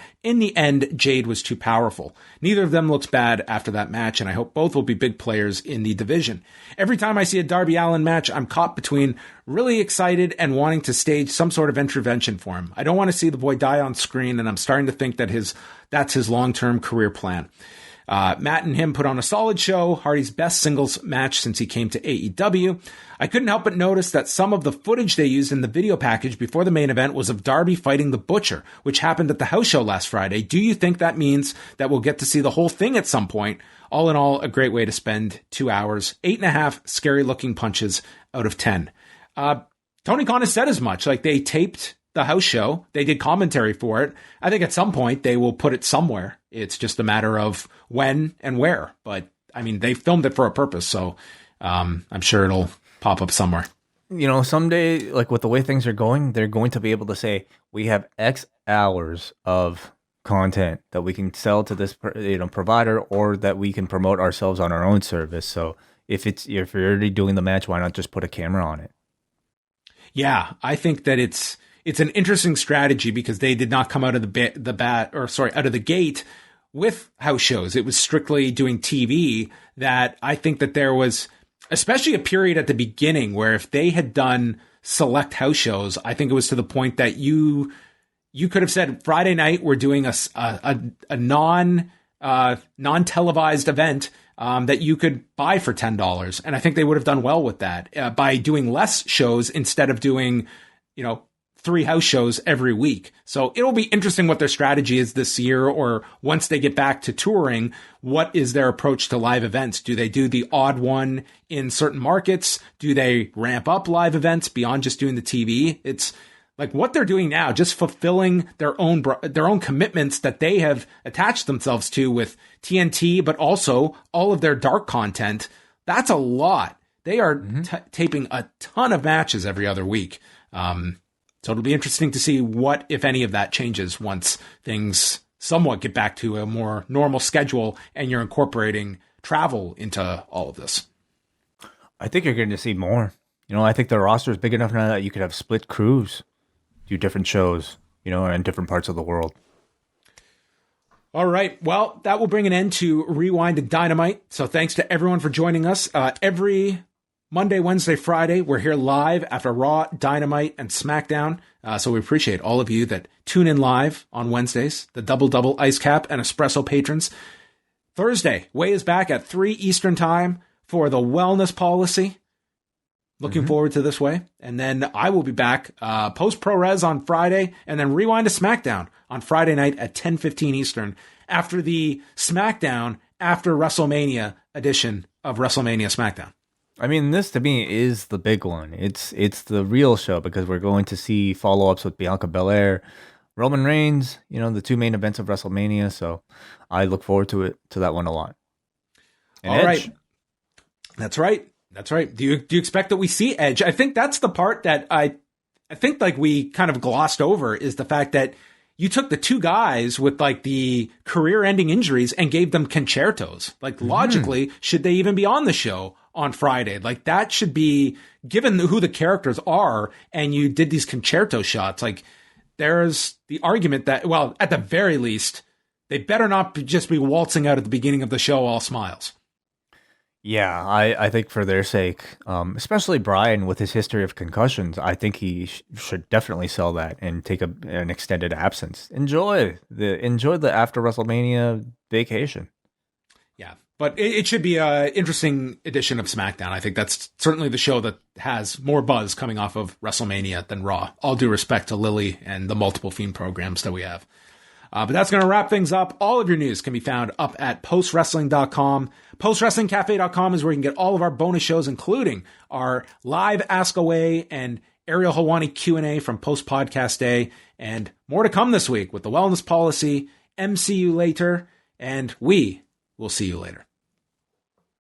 end, Jade was too powerful. Neither of them looks bad after that match, and I hope both will be big players in the division. Every time I see a Darby Allin match, I'm caught between really excited and wanting to stage some sort of intervention for him. I don't want to see the boy die on screen, and I'm starting to think that that's his long-term career plan. Matt and him put on a solid show, Hardy's best singles match since he came to AEW. I couldn't help but notice that some of the footage they used in the video package before the main event was of Darby fighting the Butcher, which happened at the house show last Friday. Do you think that means that we'll get to see the whole thing at some point? All in all, a great way to spend 2 hours, 8.5 scary looking punches out of 10. Tony Khan has said as much. Like, they taped the house show. They did commentary for it. I think at some point they will put it somewhere. It's just a matter of when and where. But I mean, they filmed it for a purpose. So I'm sure it'll pop up somewhere. Someday, like with the way things are going, they're going to be able to say, we have X hours of content that we can sell to this provider, or that we can promote ourselves on our own service. So if you're already doing the match, why not just put a camera on it? Yeah, I think that it's an interesting strategy because they did not come out of out of the gate with house shows. It was strictly doing TV. That I think that there was, especially a period at the beginning where if they had done select house shows, I think it was to the point that you could have said Friday night we're doing a non-televised event that you could buy for $10. And I think they would have done well with that by doing less shows instead of doing, 3 house shows every week. So it'll be interesting what their strategy is this year, or once they get back to touring, what is their approach to live events? Do they do the odd one in certain markets? Do they ramp up live events beyond just doing the TV? It's like what they're doing now, just fulfilling their own commitments that they have attached themselves to with TNT, but also all of their dark content. That's a lot. They are taping a ton of matches every other week. So it'll be interesting to see what, if any, of that changes once things somewhat get back to a more normal schedule and you're incorporating travel into all of this. I think you're going to see more. I think the roster is big enough now that you could have split crews, do different shows, in different parts of the world. All right. Well, that will bring an end to Rewind-A-Dynamite. So thanks to everyone for joining us. Every Monday, Wednesday, Friday, we're here live after Raw, Dynamite, and SmackDown. So we appreciate all of you that tune in live on Wednesdays, the Double Ice Cap and Espresso patrons. Thursday, Way is back at 3 Eastern Time for the Wellness Policy. Looking forward to this, Way. And then I will be back post Pro Res on Friday, and then Rewind to SmackDown on Friday night at 10:15 Eastern after the SmackDown after WrestleMania edition of WrestleMania SmackDown. I mean, this to me is the big one. It's the real show because we're going to see follow-ups with Bianca Belair, Roman Reigns, the 2 main events of WrestleMania. So I look forward to that one a lot. And all Edge. Right. That's right. That's right. Do you expect that we see Edge? I think that's the part that I think like we kind of glossed over is the fact that you took the 2 guys with like the career-ending injuries and gave them concertos. Like logically, should they even be on the show on Friday? Like that should be, given who the characters are, and you did these concerto shots, like there's the argument that, well, at the very least, they better not just be waltzing out at the beginning of the show all smiles. Yeah, I think for their sake, especially Brian with his history of concussions, I think he should definitely sell that and take an extended absence. Enjoy the after WrestleMania vacation. Yeah, but it should be an interesting edition of SmackDown. I think that's certainly the show that has more buzz coming off of WrestleMania than Raw. All due respect to Lily and the multiple Fiend programs that we have. But that's going to wrap things up. All of your news can be found up at postwrestling.com. Postwrestlingcafe.com is where you can get all of our bonus shows, including our live Ask Away and Ariel Helwani Q&A from Post Podcast Day, and more to come this week with the Wellness Policy, MCU later, and we will see you later.